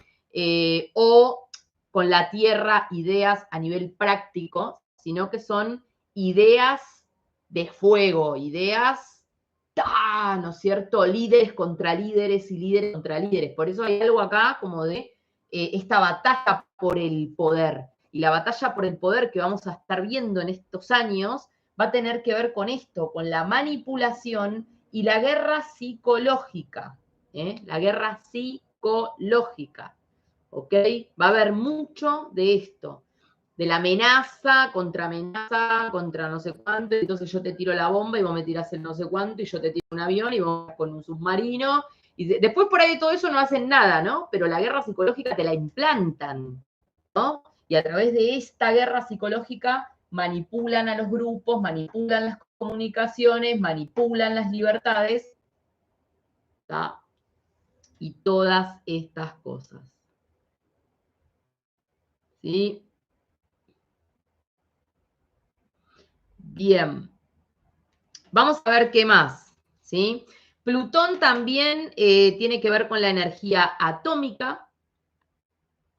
O con la tierra, ideas a nivel práctico, sino que son ideas de fuego, ideas, ¿no es cierto? Líderes contra líderes y líderes contra líderes. Por eso hay algo acá como de esta batalla por el poder. Y la batalla por el poder que vamos a estar viendo en estos años va a tener que ver con esto, con la manipulación y la guerra psicológica. La guerra psicológica. ¿Ok? Va a haber mucho de esto. De la amenaza, contra no sé cuánto, entonces yo te tiro la bomba y vos me tirás el no sé cuánto, y yo te tiro un avión y vos con un submarino, y después por ahí de todo eso no hacen nada, ¿no? Pero la guerra psicológica te la implantan, ¿no? Y a través de esta guerra psicológica manipulan a los grupos, manipulan las comunicaciones, manipulan las libertades, ¿tá? Y todas estas cosas. ¿Sí? Bien. Vamos a ver qué más, ¿sí? Plutón también tiene que ver con la energía atómica,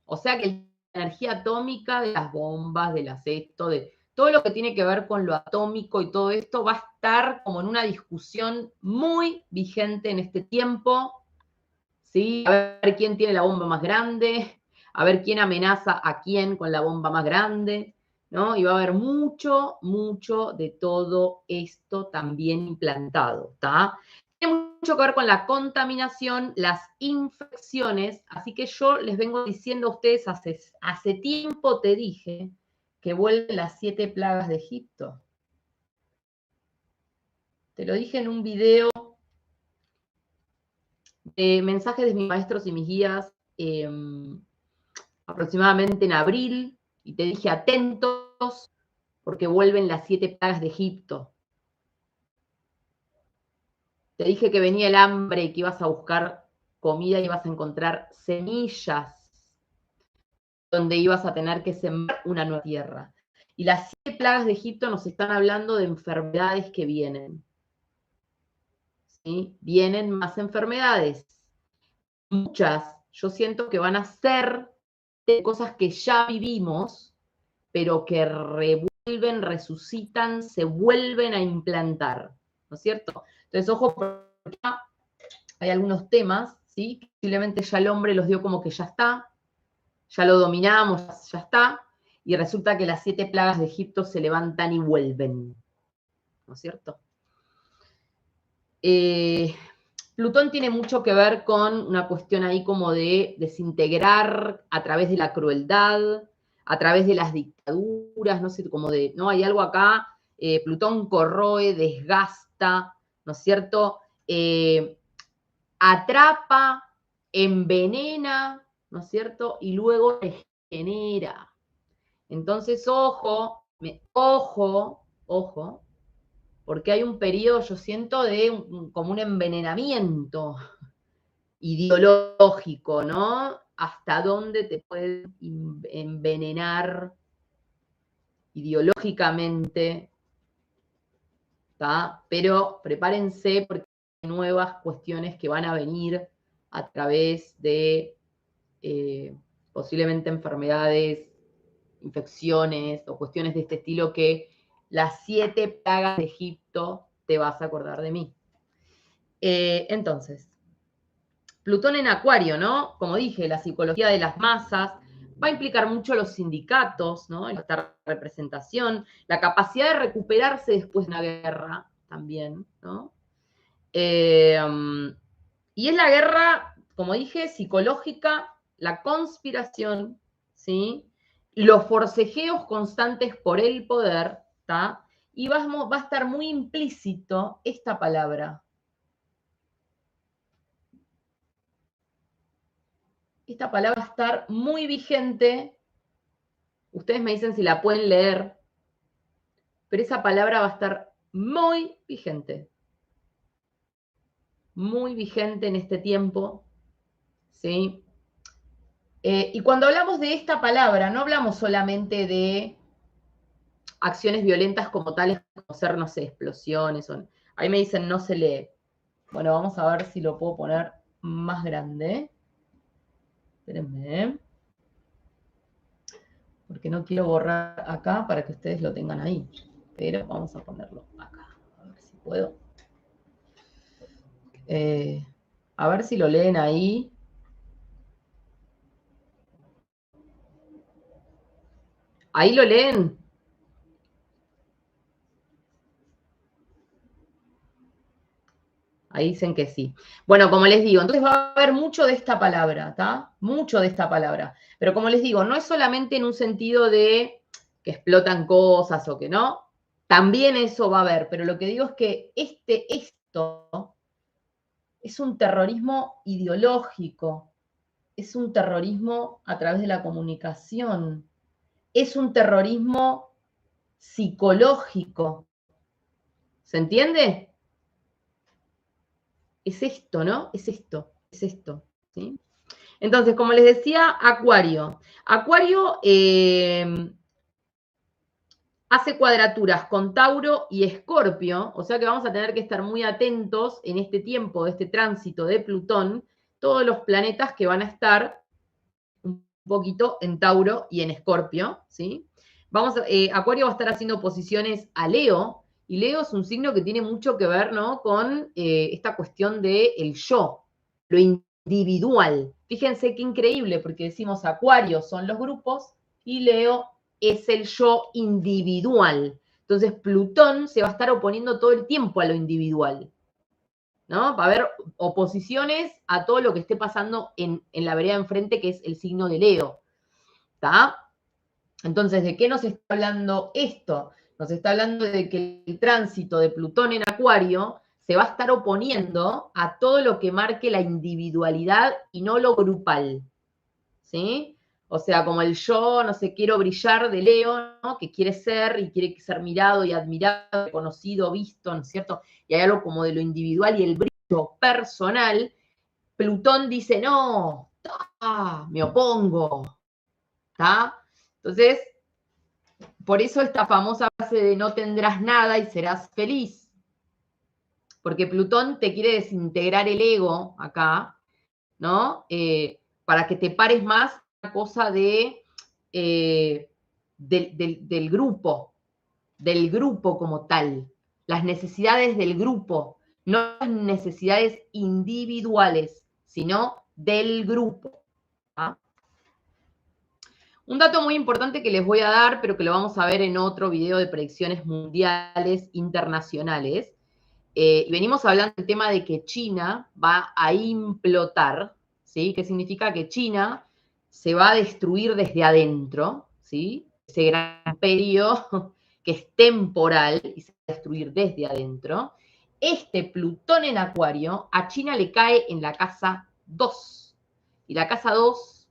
o sea que la energía atómica de las bombas, del esto, de todo lo que tiene que ver con lo atómico y todo esto va a estar como en una discusión muy vigente en este tiempo, ¿sí? A ver quién tiene la bomba más grande, a ver quién amenaza a quién con la bomba más grande, ¿no? Y va a haber mucho, mucho de todo esto también implantado, ¿está? Tiene mucho que ver con la contaminación, las infecciones, así que yo les vengo diciendo a ustedes, hace tiempo te dije que vuelven las 7 plagas de Egipto. Te lo dije en un video de mensajes de mis maestros y mis guías, aproximadamente en abril, y te dije atentos, porque vuelven las 7 plagas de Egipto. Te dije que venía el hambre y que ibas a buscar comida y ibas a encontrar semillas donde ibas a tener que sembrar una nueva tierra. Y las 7 plagas de Egipto nos están hablando de enfermedades que vienen. ¿Sí? Vienen más enfermedades. Muchas, yo siento que van a ser de cosas que ya vivimos, pero que revuelven, resucitan, se vuelven a implantar, ¿no es cierto? Entonces, ojo, porque hay algunos temas, ¿sí? Posiblemente ya el hombre los dio como que ya está, ya lo dominamos, ya está, y resulta que las 7 plagas de Egipto se levantan y vuelven, ¿no es cierto? Plutón tiene mucho que ver con una cuestión ahí como de desintegrar a través de la crueldad, a través de las dictaduras, no sé, como de, ¿no? Hay algo acá, Plutón corroe, desgasta, ¿no es cierto? Atrapa, envenena, ¿no es cierto? Y luego regenera. Entonces, ojo, ojo, porque hay un periodo, yo siento, de como un envenenamiento ideológico, ¿no? Hasta dónde te pueden envenenar ideológicamente, ¿tá? Pero prepárense porque hay nuevas cuestiones que van a venir a través de posiblemente enfermedades, infecciones o cuestiones de este estilo que las 7 plagas de Egipto te vas a acordar de mí. Entonces, Plutón en Acuario, ¿no? Como dije, la psicología de las masas, va a implicar mucho los sindicatos, ¿no? Esta representación, la capacidad de recuperarse después de una guerra también, ¿no? Y es la guerra, como dije, psicológica, la conspiración, ¿sí? Los forcejeos constantes por el poder, ¿tá? Y va a estar muy implícito esta palabra. Esta palabra va a estar muy vigente. Ustedes me dicen si la pueden leer, pero esa palabra va a estar muy vigente. Muy vigente en este tiempo, ¿sí? Y cuando hablamos de esta palabra, no hablamos solamente de acciones violentas como tales, como ser, no sé, explosiones. Ahí me dicen no se lee. Bueno, vamos a ver si lo puedo poner más grande. Espérenme. Porque no quiero borrar acá para que ustedes lo tengan ahí. Pero vamos a ponerlo acá. A ver si puedo. A ver si lo leen ahí. ¿Ahí lo leen? Ahí dicen que sí. Bueno, como les digo, entonces va a haber mucho de esta palabra, ¿está? Mucho de esta palabra. Pero como les digo, no es solamente en un sentido de que explotan cosas o que no. También eso va a haber, pero lo que digo es que esto es un terrorismo ideológico, es un terrorismo a través de la comunicación, es un terrorismo psicológico. ¿Se entiende? Es esto, ¿no? Es esto, ¿sí? Entonces, como les decía, Acuario. Acuario hace cuadraturas con Tauro y Escorpio, o sea que vamos a tener que estar muy atentos en este tiempo, de este tránsito de Plutón, todos los planetas que van a estar un poquito en Tauro y en Escorpio, ¿sí? Acuario va a estar haciendo posiciones a Leo, y Leo es un signo que tiene mucho que ver, ¿no? Con esta cuestión del yo, lo individual. Fíjense qué increíble, porque decimos Acuario son los grupos y Leo es el yo individual. Entonces Plutón se va a estar oponiendo todo el tiempo a lo individual, ¿no? Va a haber oposiciones a todo lo que esté pasando en la vereda enfrente, que es el signo de Leo, ¿está? Entonces, ¿de qué nos está hablando esto? Nos está hablando de que el tránsito de Plutón en Acuario se va a estar oponiendo a todo lo que marque la individualidad y no lo grupal, ¿sí? O sea, como el yo, no sé, quiero brillar de Leo, ¿no? Que quiere ser y quiere ser mirado y admirado, reconocido, visto, ¿no es cierto? Y hay algo como de lo individual y el brillo personal. Plutón dice, no, me opongo, ¿está? Entonces, por eso esta famosa frase de no tendrás nada y serás feliz. Porque Plutón te quiere desintegrar el ego acá, ¿no? Para que te pares más a la cosa de, del grupo como tal, las necesidades del grupo, no las necesidades individuales, sino del grupo. ¿Ah? Un dato muy importante que les voy a dar, pero que lo vamos a ver en otro video de predicciones mundiales internacionales, y venimos hablando del tema de que China va a implotar, ¿sí? Que significa que China se va a destruir desde adentro, ¿sí? Ese gran imperio que es temporal y se va a destruir desde adentro. Este Plutón en Acuario a China le cae en la casa 2. Y la casa 2,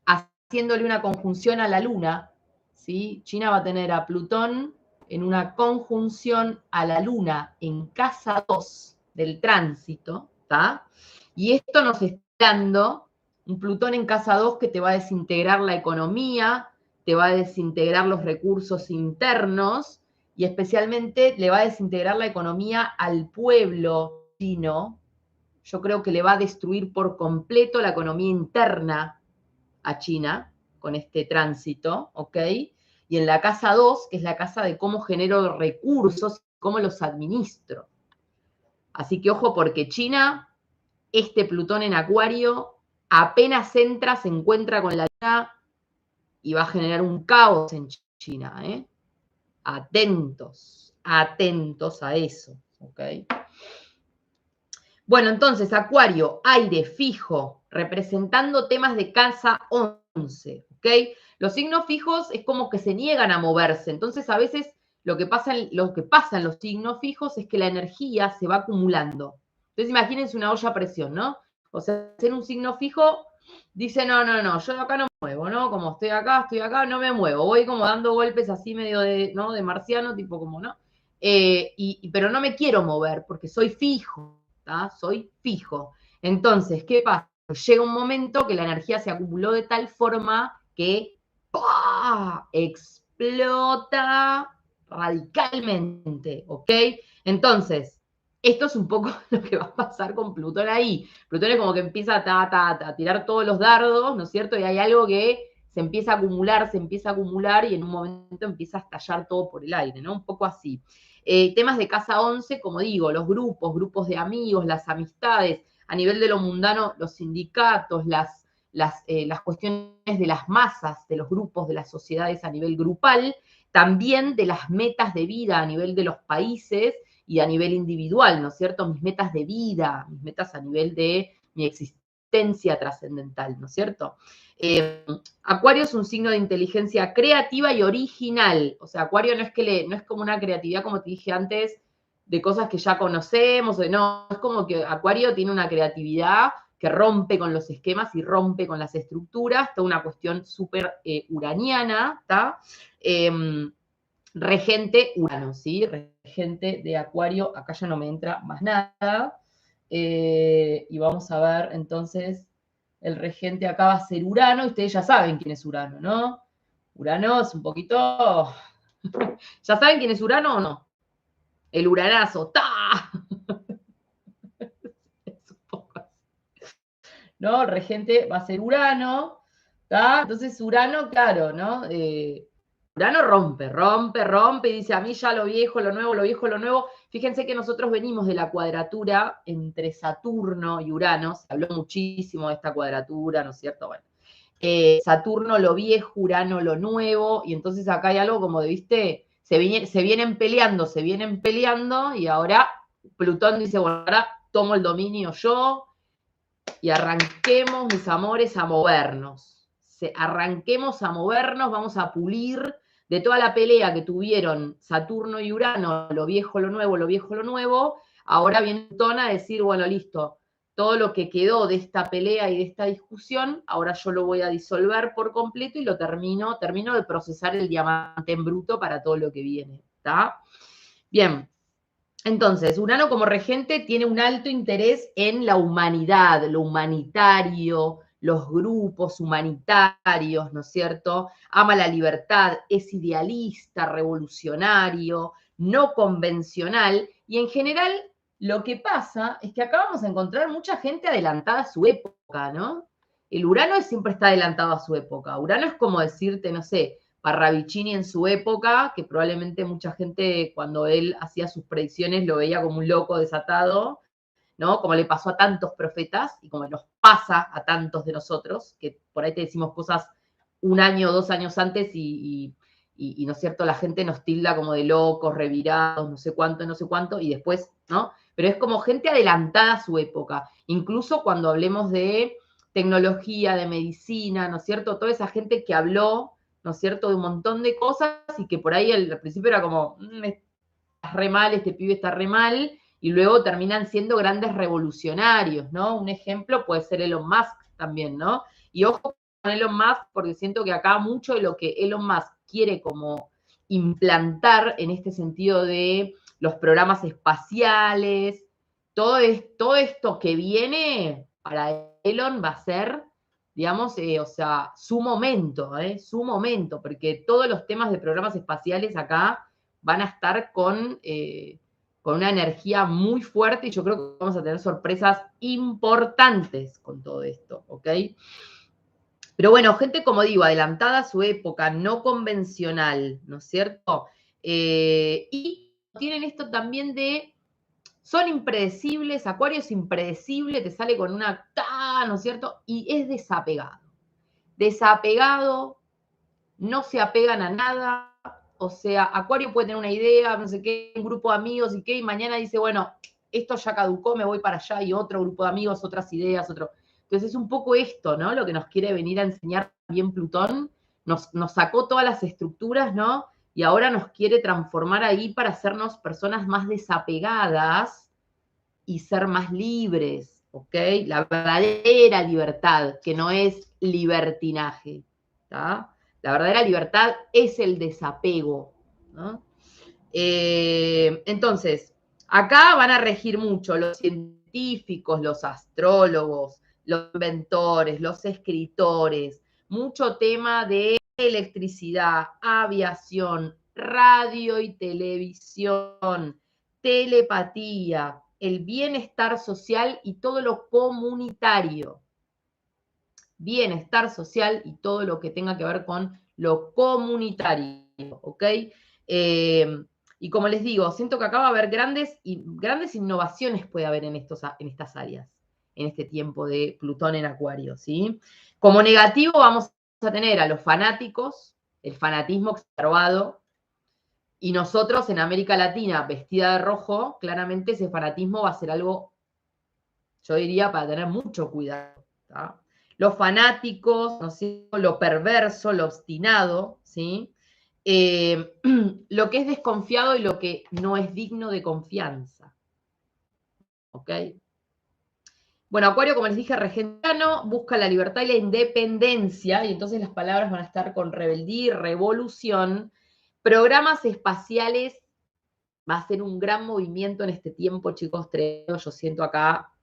haciéndole una conjunción a la Luna, ¿sí? China va a tener a Plutón en una conjunción a la Luna en casa 2 del tránsito, ¿está? Y esto nos está dando un Plutón en casa 2 que te va a desintegrar la economía, te va a desintegrar los recursos internos y especialmente le va a desintegrar la economía al pueblo chino. Yo creo que le va a destruir por completo la economía interna a China con este tránsito, ¿ok? Y en la casa 2, que es la casa de cómo genero recursos, cómo los administro. Así que ojo, porque China, este Plutón en Acuario, apenas entra, se encuentra con la Luna y va a generar un caos en China, ¿eh? Atentos, atentos a eso, ¿ok? Bueno, entonces, Acuario, aire fijo, representando temas de casa 11, ¿ok? Los signos fijos es como que se niegan a moverse, entonces a veces lo que pasa en los signos fijos es que la energía se va acumulando. Entonces imagínense una olla a presión, ¿no? O sea, ser un signo fijo dice, no, yo de acá no me muevo, ¿no? Como estoy acá, no me muevo. Voy como dando golpes así medio de, ¿no? De marciano, tipo como, ¿no? Pero no me quiero mover porque soy fijo. ¿tá? Soy fijo. Entonces, ¿qué pasa? Llega un momento que la energía se acumuló de tal forma que ¡pah! Explota radicalmente, ¿ok? Entonces, esto es un poco lo que va a pasar con Plutón ahí. Plutón es como que empieza a tirar todos los dardos, ¿no es cierto? Y hay algo que se empieza a acumular y en un momento empieza a estallar todo por el aire, ¿no? Un poco así. Temas de casa 11, como digo, los grupos de amigos, las amistades, a nivel de lo mundano, los sindicatos, las cuestiones de las masas, de los grupos, de las sociedades a nivel grupal, también de las metas de vida a nivel de los países y a nivel individual, ¿no es cierto? Mis metas de vida, mis metas a nivel de mi existencia trascendental, ¿no es cierto? Acuario es un signo de inteligencia creativa y original. O sea, Acuario no es como una creatividad, como te dije antes, de cosas que ya conocemos, no, es como que Acuario tiene una creatividad que rompe con los esquemas y rompe con las estructuras, toda una cuestión súper uraniana, ¿está? Regente Urano, ¿sí? Regente de Acuario, acá ya no me entra más nada. Y vamos a ver entonces, el regente acá va a ser Urano, y ustedes ya saben quién es Urano, ¿no? Urano es un poquito... ¿Ya saben quién es Urano o no? El uranazo, ¡ta! Es un poco así. ¿No? El regente va a ser Urano, ¿tá? Entonces Urano, claro, ¿no? Urano rompe y dice, a mí ya lo viejo, lo nuevo. Fíjense que nosotros venimos de la cuadratura entre Saturno y Urano, se habló muchísimo de esta cuadratura, ¿no es cierto? Bueno, Saturno lo viejo, Urano lo nuevo, y entonces acá hay algo como de, viste, se vienen peleando, y ahora Plutón dice, bueno, ahora tomo el dominio yo, y arranquemos, mis amores, a movernos. Arranquemos a movernos, vamos a pulir de toda la pelea que tuvieron Saturno y Urano, lo viejo, lo nuevo, ahora viene Plutón a decir, bueno, listo, todo lo que quedó de esta pelea y de esta discusión, ahora yo lo voy a disolver por completo y lo termino de procesar el diamante en bruto para todo lo que viene, ¿está? Bien, entonces, Urano como regente tiene un alto interés en la humanidad, lo humanitario, los grupos humanitarios, ¿no es cierto? Ama la libertad, es idealista, revolucionario, no convencional, y en general lo que pasa es que acá vamos a encontrar mucha gente adelantada a su época, ¿no? El Urano siempre está adelantado a su época. Urano es como decirte, no sé, Parravicini en su época, que probablemente mucha gente cuando él hacía sus predicciones lo veía como un loco desatado, ¿no? Como le pasó a tantos profetas y como nos pasa a tantos de nosotros, que por ahí te decimos cosas un año o 2 años antes y ¿no es cierto? La gente nos tilda como de locos, revirados, no sé cuánto, y después, ¿no? Pero es como gente adelantada a su época. Incluso cuando hablemos de tecnología, de medicina, ¿no es cierto? Toda esa gente que habló, ¿no es cierto?, de un montón de cosas y que por ahí al principio era como, está re mal, este pibe está re mal, y luego terminan siendo grandes revolucionarios, ¿no? Un ejemplo puede ser Elon Musk también, ¿no? Y ojo con Elon Musk, porque siento que acá mucho de lo que Elon Musk quiere como implantar en este sentido de los programas espaciales, todo esto que viene para Elon va a ser, digamos, o sea, su momento, porque todos los temas de programas espaciales acá van a estar con una energía muy fuerte y yo creo que vamos a tener sorpresas importantes con todo esto, ¿ok? Pero bueno, gente, como digo, adelantada a su época, no convencional, ¿no es cierto? Y tienen esto también de son impredecibles, Acuario es impredecible, te sale con una ¿no es cierto? Y es desapegado. Desapegado, no se apegan a nada, o sea, Acuario puede tener una idea, no sé qué, un grupo de amigos y qué, y mañana dice, bueno, esto ya caducó, me voy para allá, y otro grupo de amigos, otras ideas, otro. Entonces es un poco esto, ¿no? Lo que nos quiere venir a enseñar bien Plutón, nos sacó todas las estructuras, ¿no? Y ahora nos quiere transformar ahí para hacernos personas más desapegadas y ser más libres, ¿ok? La verdadera libertad, que no es libertinaje, ¿está? La verdadera libertad es el desapego, ¿no? Entonces, acá van a regir mucho los científicos, los astrólogos, los inventores, los escritores, mucho tema de electricidad, aviación, radio y televisión, telepatía, el bienestar social y todo lo comunitario. Bienestar social y todo lo que tenga que ver con lo comunitario, ¿ok? Y como les digo, siento que acá va a haber grandes innovaciones puede haber en estas áreas, en este tiempo de Plutón en Acuario, ¿sí? Como negativo vamos a tener a los fanáticos, el fanatismo exacerbado, y nosotros en América Latina, vestida de rojo, claramente ese fanatismo va a ser algo, yo diría, para tener mucho cuidado, ¿tá? Los fanáticos, ¿no sé? Lo perverso, lo obstinado, ¿sí? Lo que es desconfiado y lo que no es digno de confianza, ¿ok? Bueno, Acuario, como les dije, regentano, busca la libertad y la independencia, y entonces las palabras van a estar con rebeldía y revolución. Programas espaciales va a ser un gran movimiento en este tiempo, chicos, yo siento acá.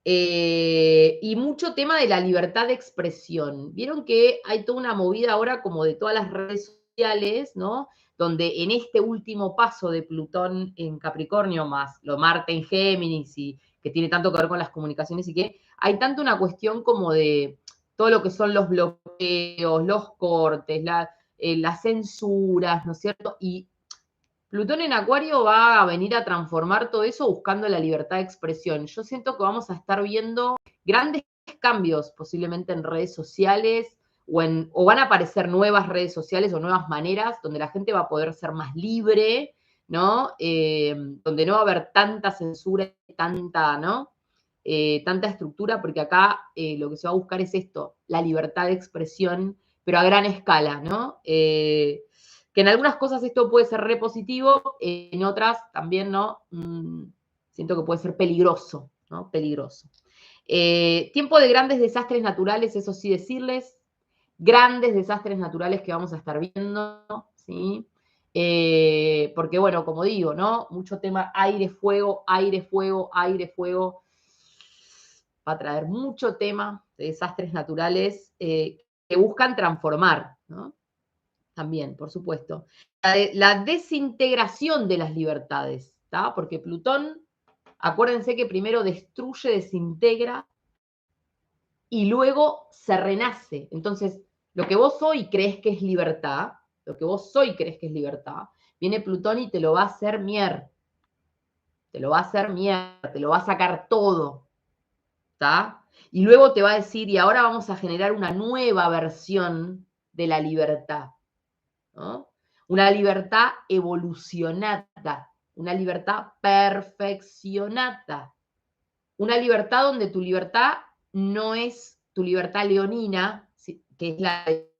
Y mucho tema de la libertad de expresión. Vieron que hay toda una movida ahora como de todas las redes sociales, ¿no? Donde en este último paso de Plutón en Capricornio, más lo Marte en Géminis, y que tiene tanto que ver con las comunicaciones y que hay tanto una cuestión como de todo lo que son los bloqueos, los cortes, las censuras, ¿no es cierto? Y Plutón en Acuario va a venir a transformar todo eso buscando la libertad de expresión. Yo siento que vamos a estar viendo grandes cambios posiblemente en redes sociales o van a aparecer nuevas redes sociales o nuevas maneras donde la gente va a poder ser más libre, ¿no? Donde no va a haber tanta censura, tanta, ¿no? Tanta estructura, porque acá lo que se va a buscar es esto, la libertad de expresión, pero a gran escala, ¿no? Que en algunas cosas esto puede ser re positivo, en otras también, ¿no? Siento que puede ser peligroso, ¿no? Peligroso. Tiempo de grandes desastres naturales, eso sí decirles, grandes desastres naturales que vamos a estar viendo, ¿sí? Porque, bueno, como digo, ¿no? Mucho tema aire, fuego, aire, fuego, aire, fuego. Va a traer mucho tema de desastres naturales que buscan transformar, ¿no? También, por supuesto. La desintegración de las libertades, ¿está? Porque Plutón, acuérdense que primero destruye, desintegra y luego se renace. Entonces, lo que vos hoy crees que es libertad, lo que vos hoy crees que es libertad, viene Plutón y te lo va a hacer mierda. Te lo va a hacer mierda, te lo va a sacar todo. ¿Está? Y luego te va a decir, y ahora vamos a generar una nueva versión de la libertad, ¿no? Una libertad evolucionada, una libertad perfeccionada, una libertad donde tu libertad no es tu libertad leonina, que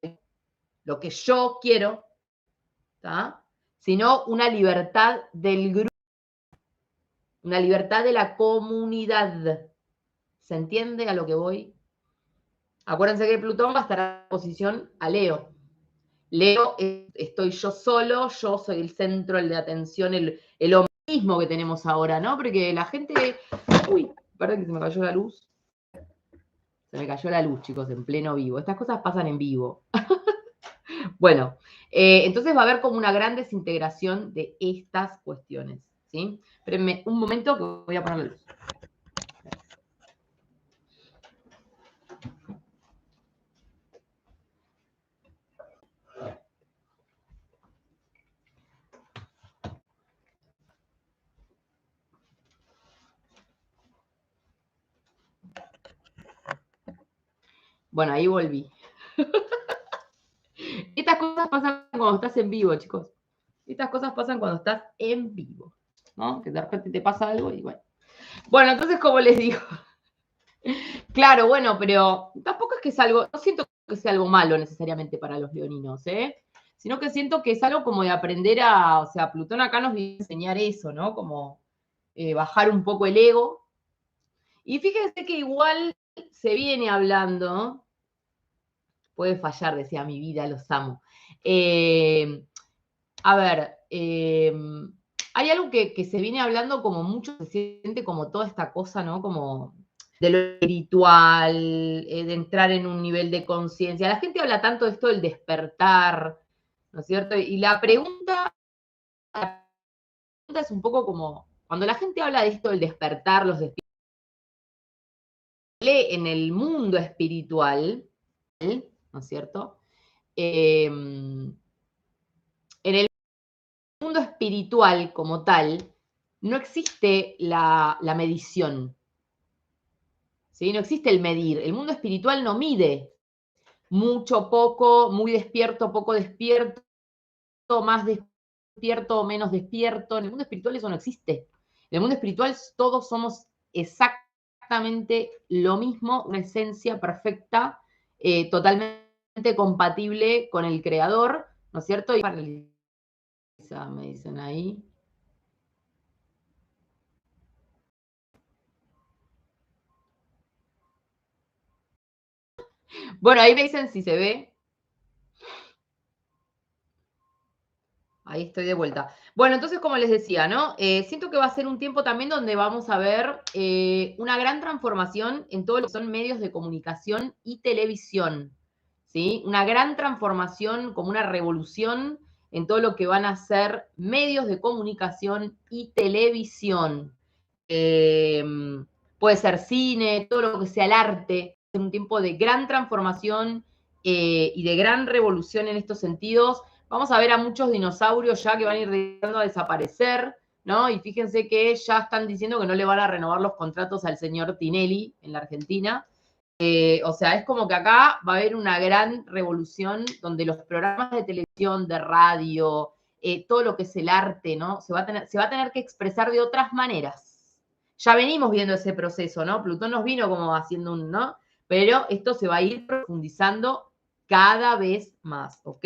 es lo que yo quiero, ¿tá? Sino una libertad del grupo, una libertad de la comunidad. ¿Se entiende a lo que voy? Acuérdense que Plutón va a estar en posición a Leo. Leo, estoy yo solo, yo soy el centro, el de atención, el hombrismo que tenemos ahora, ¿no? Porque la gente... Uy, perdón que se me cayó la luz. Se me cayó la luz, chicos, en pleno vivo. Estas cosas pasan en vivo. Bueno, entonces va a haber como una gran desintegración de estas cuestiones, ¿sí? Espérenme un momento que voy a poner la luz. Bueno, ahí volví. Estas cosas pasan cuando estás en vivo, chicos. Estas cosas pasan cuando estás en vivo, ¿no? Que de repente te pasa algo y bueno. Bueno, entonces, como les digo, claro, bueno, pero tampoco es que es algo, no siento que sea algo malo necesariamente para los leoninos, ¿eh? Sino que siento que es algo como de aprender a, o sea, Plutón acá nos viene a enseñar eso, ¿no? Como bajar un poco el ego. Y fíjense que igual se viene hablando, puede fallar, decía mi vida, los amo. A ver, hay algo que se viene hablando como mucho, se siente como toda esta cosa, ¿no? Como de lo espiritual, de entrar en un nivel de conciencia. La gente habla tanto de esto del despertar, ¿no es cierto? Y la pregunta es un poco como, cuando la gente habla de esto del despertar, los despiertos, en el mundo espiritual, ¿no es cierto? En el mundo espiritual como tal, no existe la medición, ¿sí? No existe el medir. El mundo espiritual no mide mucho, poco, muy despierto, poco despierto, más despierto o menos despierto. En el mundo espiritual eso no existe. En el mundo espiritual todos somos exactamente lo mismo, una esencia perfecta, totalmente compatible con el creador, ¿no es cierto? Y me dicen ahí. Bueno, ahí me dicen si se ve. Ahí estoy de vuelta. Bueno, entonces, como les decía, ¿no? Siento que va a ser un tiempo también donde vamos a ver una gran transformación en todo lo que son medios de comunicación y televisión, ¿sí? Una gran transformación, como una revolución en todo lo que van a ser medios de comunicación y televisión. Puede ser cine, todo lo que sea el arte, es un tiempo de gran transformación y de gran revolución en estos sentidos. Vamos a ver a muchos dinosaurios ya que van a ir dejando a desaparecer, ¿no? Y fíjense que ya están diciendo que no le van a renovar los contratos al señor Tinelli en la Argentina. O sea, es como que acá va a haber una gran revolución donde los programas de televisión, de radio, todo lo que es el arte, ¿no? Se va a tener que expresar de otras maneras. Ya venimos viendo ese proceso, ¿no? Plutón nos vino como haciendo un, ¿no? Pero esto se va a ir profundizando cada vez más, ¿ok?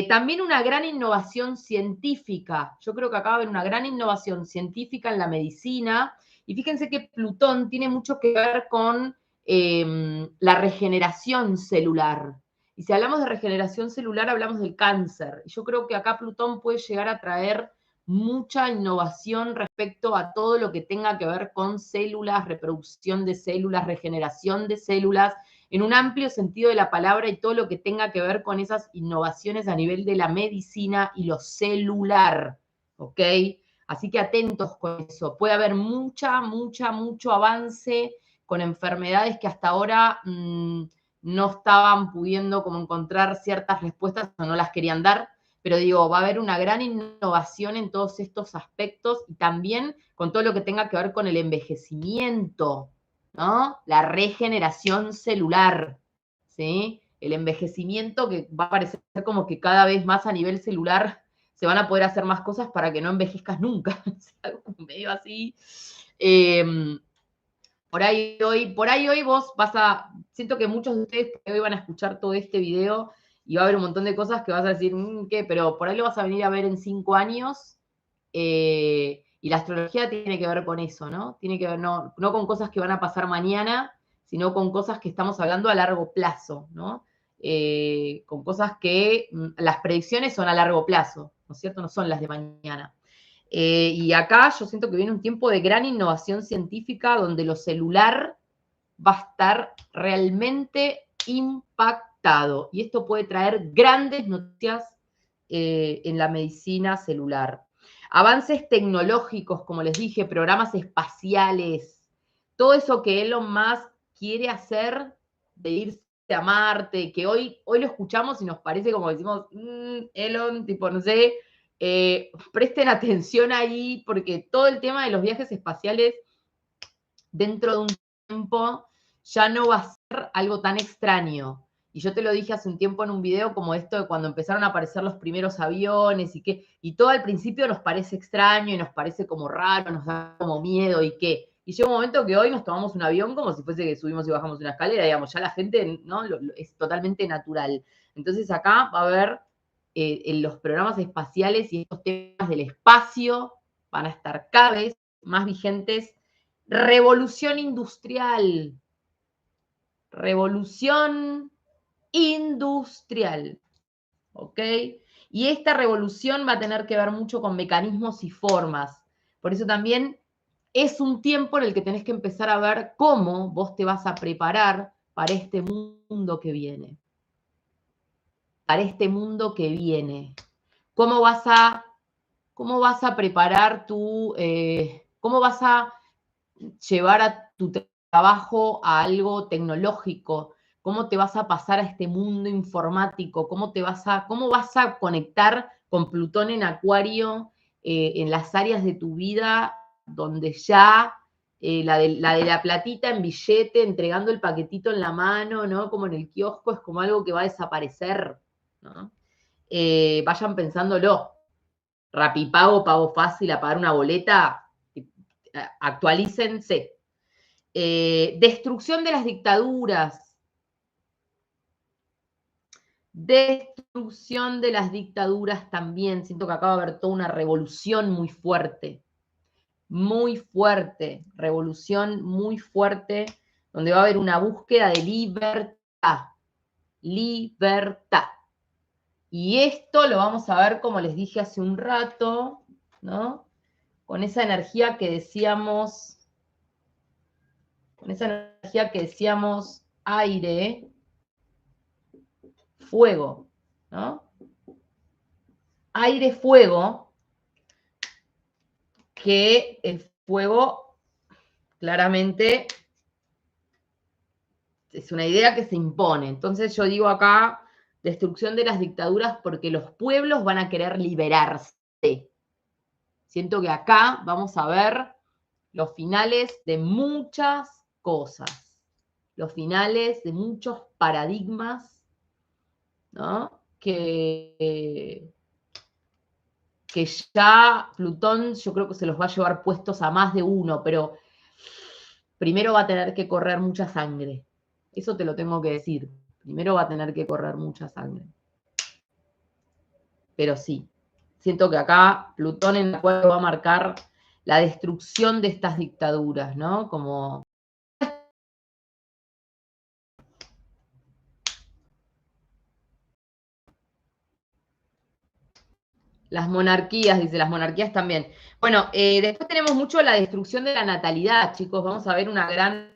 También una gran innovación científica. Yo creo que acá va a haber una gran innovación científica en la medicina Y fíjense que Plutón tiene mucho que ver con la regeneración celular. Y si hablamos de regeneración celular, hablamos del cáncer. Y yo creo que acá Plutón puede llegar a traer mucha innovación respecto a todo lo que tenga que ver con células, reproducción de células, regeneración de células, en un amplio sentido de la palabra y todo lo que tenga que ver con esas innovaciones a nivel de la medicina y lo celular, ¿ok? Así que atentos con eso. Puede haber mucho avance con enfermedades que hasta ahora no estaban pudiendo como encontrar ciertas respuestas o no las querían dar, pero digo, va a haber una gran innovación en todos estos aspectos y también con todo lo que tenga que ver con el envejecimiento, ¿no? La regeneración celular, ¿sí? El envejecimiento que va a parecer como que cada vez más a nivel celular se van a poder hacer más cosas para que no envejezcas nunca. Algo medio así. Por ahí hoy vos vas a, siento que muchos de ustedes hoy van a escuchar todo este video y va a haber un montón de cosas que vas a decir, ¿qué? Pero por ahí lo vas a venir a ver en 5 años. Y la astrología tiene que ver con eso, ¿no? Tiene que ver no con cosas que van a pasar mañana, sino con cosas que estamos hablando a largo plazo, ¿no? Con cosas que las predicciones son a largo plazo, ¿no es cierto? No son las de mañana. Y acá yo siento que viene un tiempo de gran innovación científica donde lo celular va a estar realmente impactado. Y esto puede traer grandes noticias en la medicina celular. Avances tecnológicos, como les dije, programas espaciales, todo eso que Elon Musk quiere hacer de irse a Marte, que hoy lo escuchamos y nos parece como decimos, Elon, tipo, no sé, presten atención ahí, porque todo el tema de los viajes espaciales dentro de un tiempo ya no va a ser algo tan extraño. Y yo te lo dije hace un tiempo en un video como esto de cuando empezaron a aparecer los primeros aviones y todo al principio nos parece extraño y nos parece como raro, nos da como miedo y qué. Y llega un momento que hoy nos tomamos un avión como si fuese que subimos y bajamos una escalera, digamos, ya la gente, ¿no? Es totalmente natural. Entonces acá va a haber en los programas espaciales y estos temas del espacio van a estar cada vez más vigentes. Revolución industrial. Revolución industrial. ¿Ok? Y esta revolución va a tener que ver mucho con mecanismos y formas. Por eso también es un tiempo en el que tenés que empezar a ver cómo vos te vas a preparar para este mundo que viene. Para este mundo que viene. ¿Cómo vas a preparar cómo vas a llevar a tu trabajo a algo tecnológico? ¿Cómo te vas a pasar a este mundo informático? ¿Cómo vas a conectar con Plutón en Acuario en las áreas de tu vida donde ya la de la platita en billete, entregando el paquetito en la mano, ¿no? Como en el kiosco, es como algo que va a desaparecer, ¿no? Vayan pensándolo. Rapipago, pago fácil, a pagar una boleta, actualícense. Destrucción de las dictaduras. Destrucción de las dictaduras también. Siento que acá va a haber toda una revolución muy fuerte. Muy fuerte. Revolución muy fuerte, donde va a haber una búsqueda de libertad. Libertad. Y esto lo vamos a ver, como les dije hace un rato, ¿no? Con esa energía que decíamos, aire, fuego, ¿no? Aire, fuego, que el fuego claramente es una idea que se impone. Entonces yo digo acá, destrucción de las dictaduras porque los pueblos van a querer liberarse. Siento que acá vamos a ver los finales de muchas cosas, los finales de muchos paradigmas, ¿no? Que ya Plutón yo creo que se los va a llevar puestos a más de uno, pero primero va a tener que correr mucha sangre. Eso te lo tengo que decir. Primero va a tener que correr mucha sangre. Pero sí, siento que acá Plutón en Acuario va a marcar la destrucción de estas dictaduras, ¿no? Como... Las monarquías, dice, las monarquías también. Bueno, después tenemos mucho la destrucción de la natalidad, chicos. Vamos a ver una gran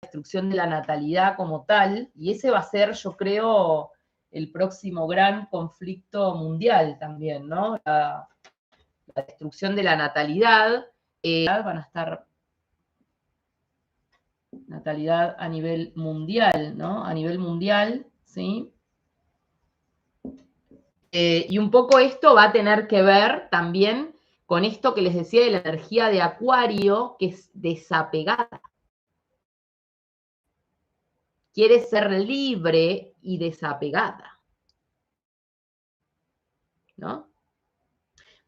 destrucción de la natalidad como tal, y ese va a ser, yo creo, el próximo gran conflicto mundial también, ¿no? La destrucción de la natalidad. Van a estar natalidad a nivel mundial, ¿no? A nivel mundial, ¿sí? Y un poco esto va a tener que ver también con esto que les decía de la energía de Acuario, que es desapegada. Quiere ser libre y desapegada, ¿no?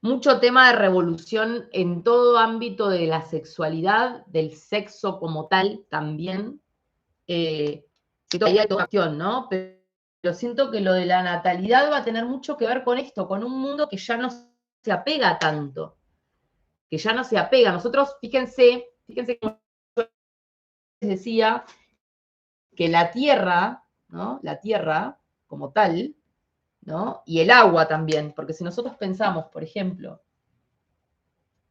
Mucho tema de revolución en todo ámbito de la sexualidad, del sexo como tal también. Siento que ahí hay toda acción, ¿no? Pero siento que lo de la natalidad va a tener mucho que ver con esto, con un mundo que ya no se apega tanto, que ya no se apega. Nosotros, fíjense como les decía, que la tierra, ¿no? La tierra como tal, ¿no? Y el agua también, porque si nosotros pensamos, por ejemplo,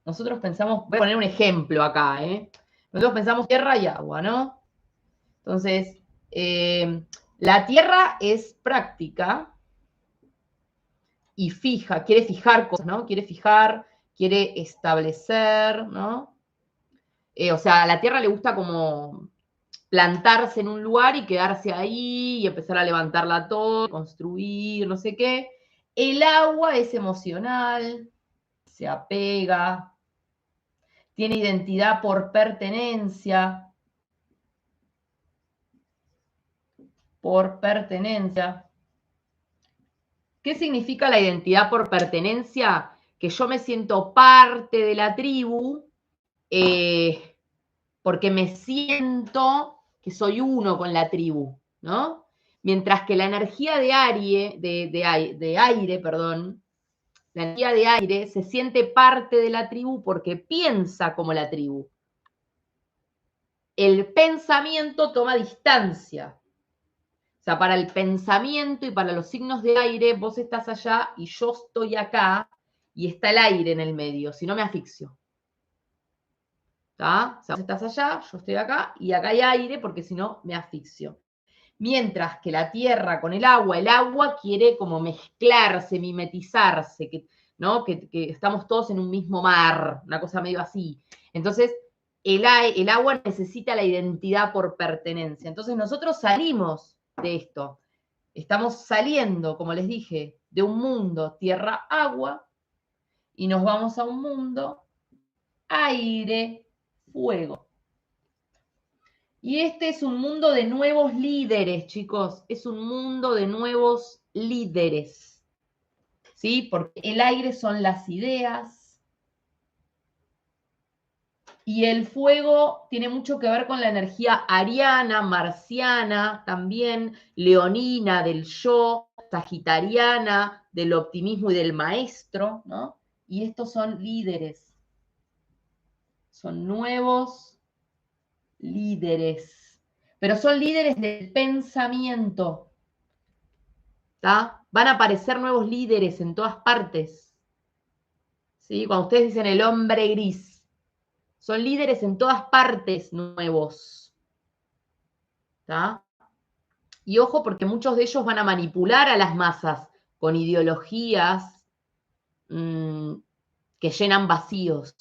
voy a poner un ejemplo acá, ¿eh? Nosotros pensamos tierra y agua, ¿no? Entonces, la tierra es práctica y fija, quiere fijar cosas, ¿no? Quiere establecer, ¿no? O sea, a la tierra le gusta como plantarse en un lugar y quedarse ahí y empezar a levantarla todo, construir, no sé qué. El agua es emocional, se apega, tiene identidad por pertenencia. ¿Qué significa la identidad por pertenencia? Que yo me siento parte de la tribu porque me siento que soy uno con la tribu, ¿no? Mientras que la energía de aire, perdón, la energía de aire se siente parte de la tribu porque piensa como la tribu. El pensamiento toma distancia. O sea, para el pensamiento y para los signos de aire, vos estás allá y yo estoy acá y está el aire en el medio, si no me asfixio. ¿Está? O sea, vos estás allá, yo estoy acá y acá hay aire porque si no me asfixio. Mientras que la tierra con el agua quiere como mezclarse, mimetizarse, ¿no? Que estamos todos en un mismo mar, una cosa medio así. Entonces, el agua necesita la identidad por pertenencia. Entonces, nosotros salimos de esto. Estamos saliendo, como les dije, de un mundo tierra-agua y nos vamos a un mundo aire-fuego. Y este es un mundo de nuevos líderes, chicos. Es un mundo de nuevos líderes. ¿Sí? Porque el aire son las ideas. Y el fuego tiene mucho que ver con la energía ariana, marciana, también leonina del yo, sagitariana, del optimismo y del maestro, ¿no? Y estos son líderes. Son nuevos líderes. Pero son líderes del pensamiento. ¿Tá? Van a aparecer nuevos líderes en todas partes. ¿Sí? Cuando ustedes dicen el hombre gris, son líderes en todas partes nuevos. ¿Tá? Y ojo, porque muchos de ellos van a manipular a las masas con ideologías que llenan vacíos.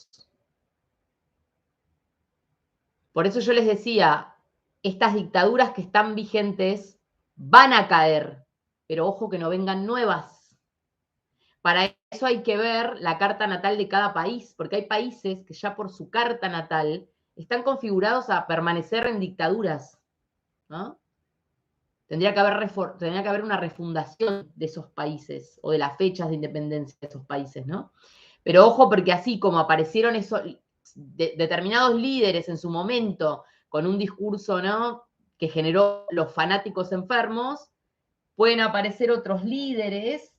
Por eso yo les decía, estas dictaduras que están vigentes van a caer, pero ojo que no vengan nuevas. Para eso hay que ver la carta natal de cada país, porque hay países que ya por su carta natal están configurados a permanecer en dictaduras, ¿no? Tendría que haber una refundación de esos países o de las fechas de independencia de esos países, ¿no? Pero ojo, porque así como aparecieron esos determinados líderes en su momento con un discurso, ¿no?, que generó los fanáticos enfermos, pueden aparecer otros líderes,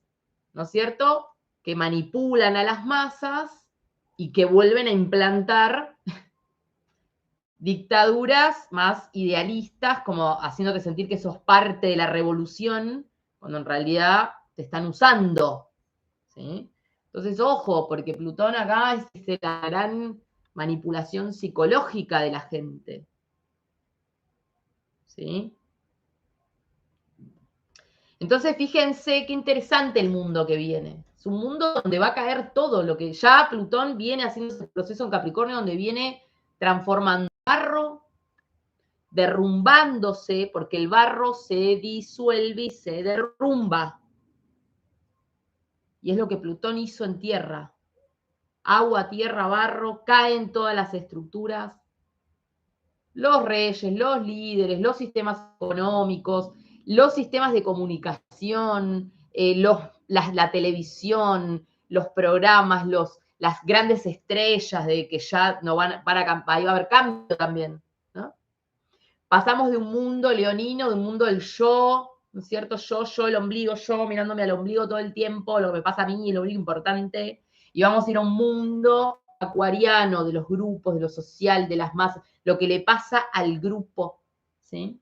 ¿no es cierto?, que manipulan a las masas y que vuelven a implantar dictaduras más idealistas, como haciéndote sentir que sos parte de la revolución, cuando en realidad te están usando, ¿sí? Entonces, ojo, porque Plutón acá es la gran manipulación psicológica de la gente, ¿sí? Entonces, fíjense qué interesante el mundo que viene. Es un mundo donde va a caer todo lo que ya Plutón viene haciendo ese proceso en Capricornio, donde viene transformando barro, derrumbándose, porque el barro se disuelve y se derrumba. Y es lo que Plutón hizo en tierra. Agua, tierra, barro, caen todas las estructuras. Los reyes, los líderes, los sistemas económicos, los sistemas de comunicación, la televisión, los programas, las grandes estrellas de que ya no van ahí va a haber cambio también, ¿no? Pasamos de un mundo leonino, de un mundo del yo, ¿no es cierto? Yo, el ombligo, yo mirándome al ombligo todo el tiempo, lo que me pasa a mí, lo único importante, y vamos a ir a un mundo acuariano de los grupos, de lo social, de las masas, lo que le pasa al grupo, ¿sí?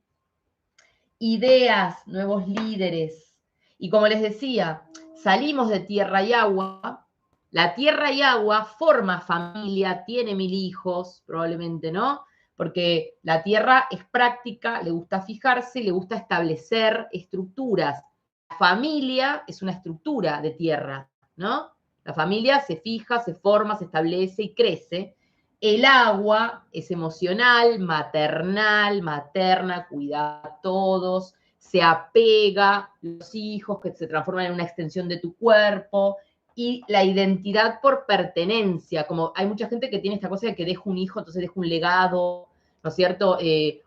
Ideas, nuevos líderes. Y como les decía, salimos de tierra y agua. La tierra y agua forma familia, tiene 1000 hijos, probablemente, ¿no? Porque la tierra es práctica, le gusta fijarse, le gusta establecer estructuras. La familia es una estructura de tierra, ¿no? La familia se fija, se forma, se establece y crece. El agua es emocional, maternal, materna, cuida a todos, se apega, los hijos que se transforman en una extensión de tu cuerpo, y la identidad por pertenencia, como hay mucha gente que tiene esta cosa de que dejo un hijo, entonces dejo un legado, ¿no es cierto?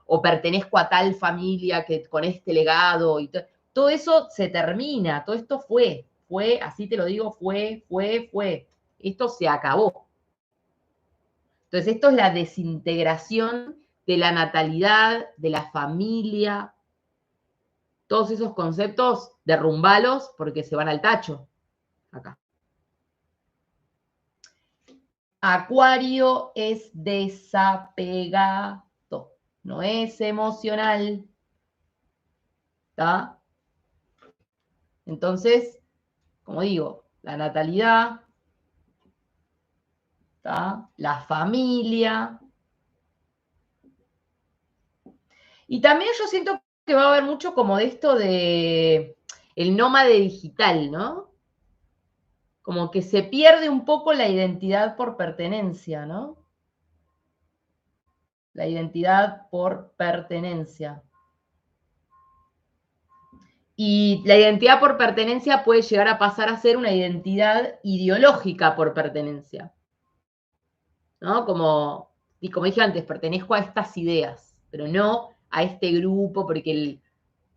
O pertenezco a tal familia que con este legado, y todo eso se termina, todo esto fue, así te lo digo, fue, esto se acabó. Entonces, esto es la desintegración de la natalidad, de la familia. Todos esos conceptos, derrumbalos porque se van al tacho. Acá. Acuario es desapegado, no es emocional. ¿Está? Entonces, como digo, la natalidad, ¿está? La familia. Y también yo siento que va a haber mucho como de esto de el nómade digital, ¿no? Como que se pierde un poco la identidad por pertenencia, ¿no? La identidad por pertenencia. Y la identidad por pertenencia puede llegar a pasar a ser una identidad ideológica por pertenencia, ¿no? Como dije antes, pertenezco a estas ideas, pero no a este grupo, porque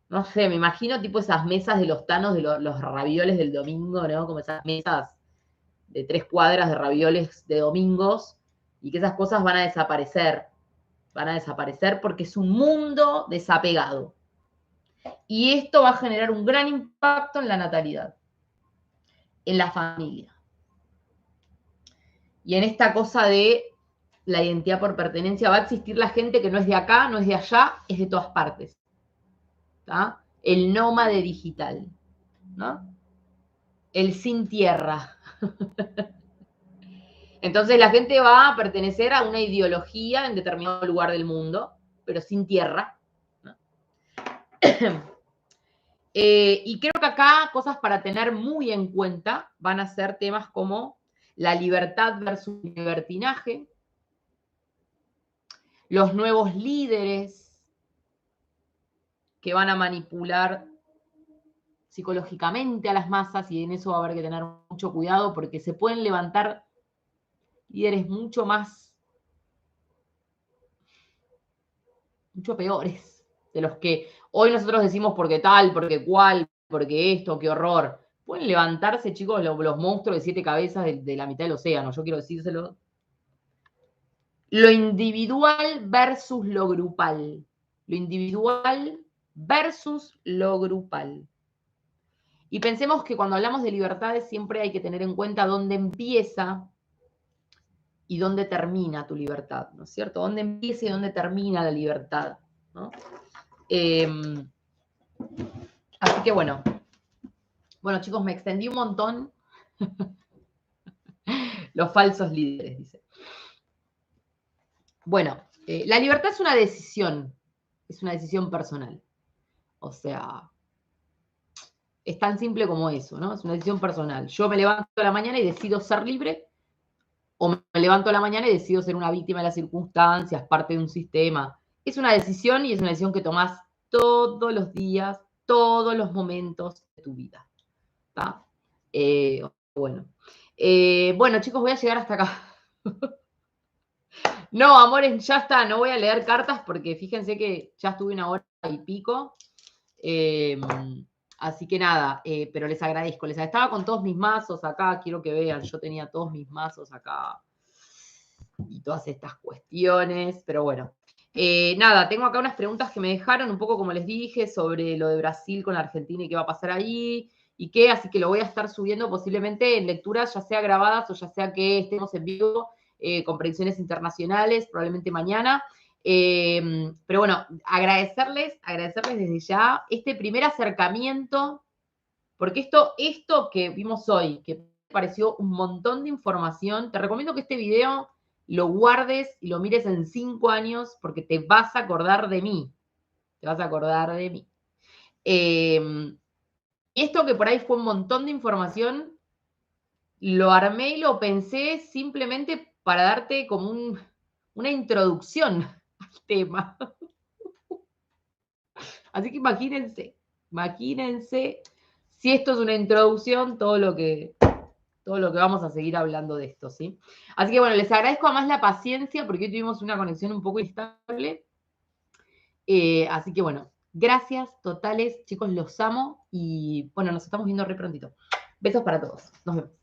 no sé, me imagino tipo esas mesas de los tanos de los ravioles del domingo, ¿no? Como esas mesas de 3 cuadras de ravioles de domingos, y que esas cosas van a desaparecer porque es un mundo desapegado. Y esto va a generar un gran impacto en la natalidad, en la familia. Y en esta cosa de la identidad por pertenencia, va a existir la gente que no es de acá, no es de allá, es de todas partes. ¿Tá? El nómade digital, ¿no? El sin tierra. Entonces la gente va a pertenecer a una ideología en determinado lugar del mundo, pero sin tierra, ¿no? Y creo que acá cosas para tener muy en cuenta van a ser temas como la libertad versus libertinaje, los nuevos líderes que van a manipular psicológicamente a las masas, y en eso va a haber que tener mucho cuidado porque se pueden levantar líderes mucho peores de los que hoy nosotros decimos porque tal, porque cual, porque esto, qué horror. Pueden levantarse, chicos, los monstruos de 7 cabezas de la mitad del océano, yo quiero decírselo. Lo individual versus lo grupal. Lo individual versus lo grupal. Y pensemos que cuando hablamos de libertades siempre hay que tener en cuenta dónde empieza y dónde termina tu libertad, ¿no es cierto? ¿Dónde empieza y dónde termina la libertad? ¿No? Así que bueno. Bueno, chicos, me extendí un montón. Los falsos líderes, dice. Bueno, la libertad es una decisión personal. O sea, es tan simple como eso, ¿no? Es una decisión personal. Yo me levanto a la mañana y decido ser libre, o me levanto a la mañana y decido ser una víctima de las circunstancias, parte de un sistema. Es una decisión y es una decisión que tomás todos los días, todos los momentos de tu vida. ¿Está? Bueno. Bueno, chicos, voy a llegar hasta acá. No, amores, ya está, no voy a leer cartas porque fíjense que ya estuve 1 hora y pico. Así que nada, pero les agradezco. Les estaba con todos mis mazos acá, quiero que vean, yo tenía todos mis mazos acá y todas estas cuestiones, pero bueno. Nada, tengo acá unas preguntas que me dejaron, un poco como les dije, sobre lo de Brasil con Argentina y qué va a pasar ahí y qué, así que lo voy a estar subiendo posiblemente en lecturas, ya sea grabadas o ya sea que estemos en vivo con predicciones internacionales, probablemente mañana. Pero bueno, agradecerles desde ya este primer acercamiento, porque esto que vimos hoy, que pareció un montón de información, te recomiendo que este video lo guardes y lo mires en 5 años porque te vas a acordar de mí. Te vas a acordar de mí. Y esto que por ahí fue un montón de información, lo armé y lo pensé simplemente para darte como una introducción al tema. Así que imagínense si esto es una introducción, todo lo que vamos a seguir hablando de esto, ¿sí? Así que bueno, les agradezco a más la paciencia porque hoy tuvimos una conexión un poco inestable. Así que bueno, gracias totales, chicos, los amo y bueno, nos estamos viendo re prontito. Besos para todos. Nos vemos.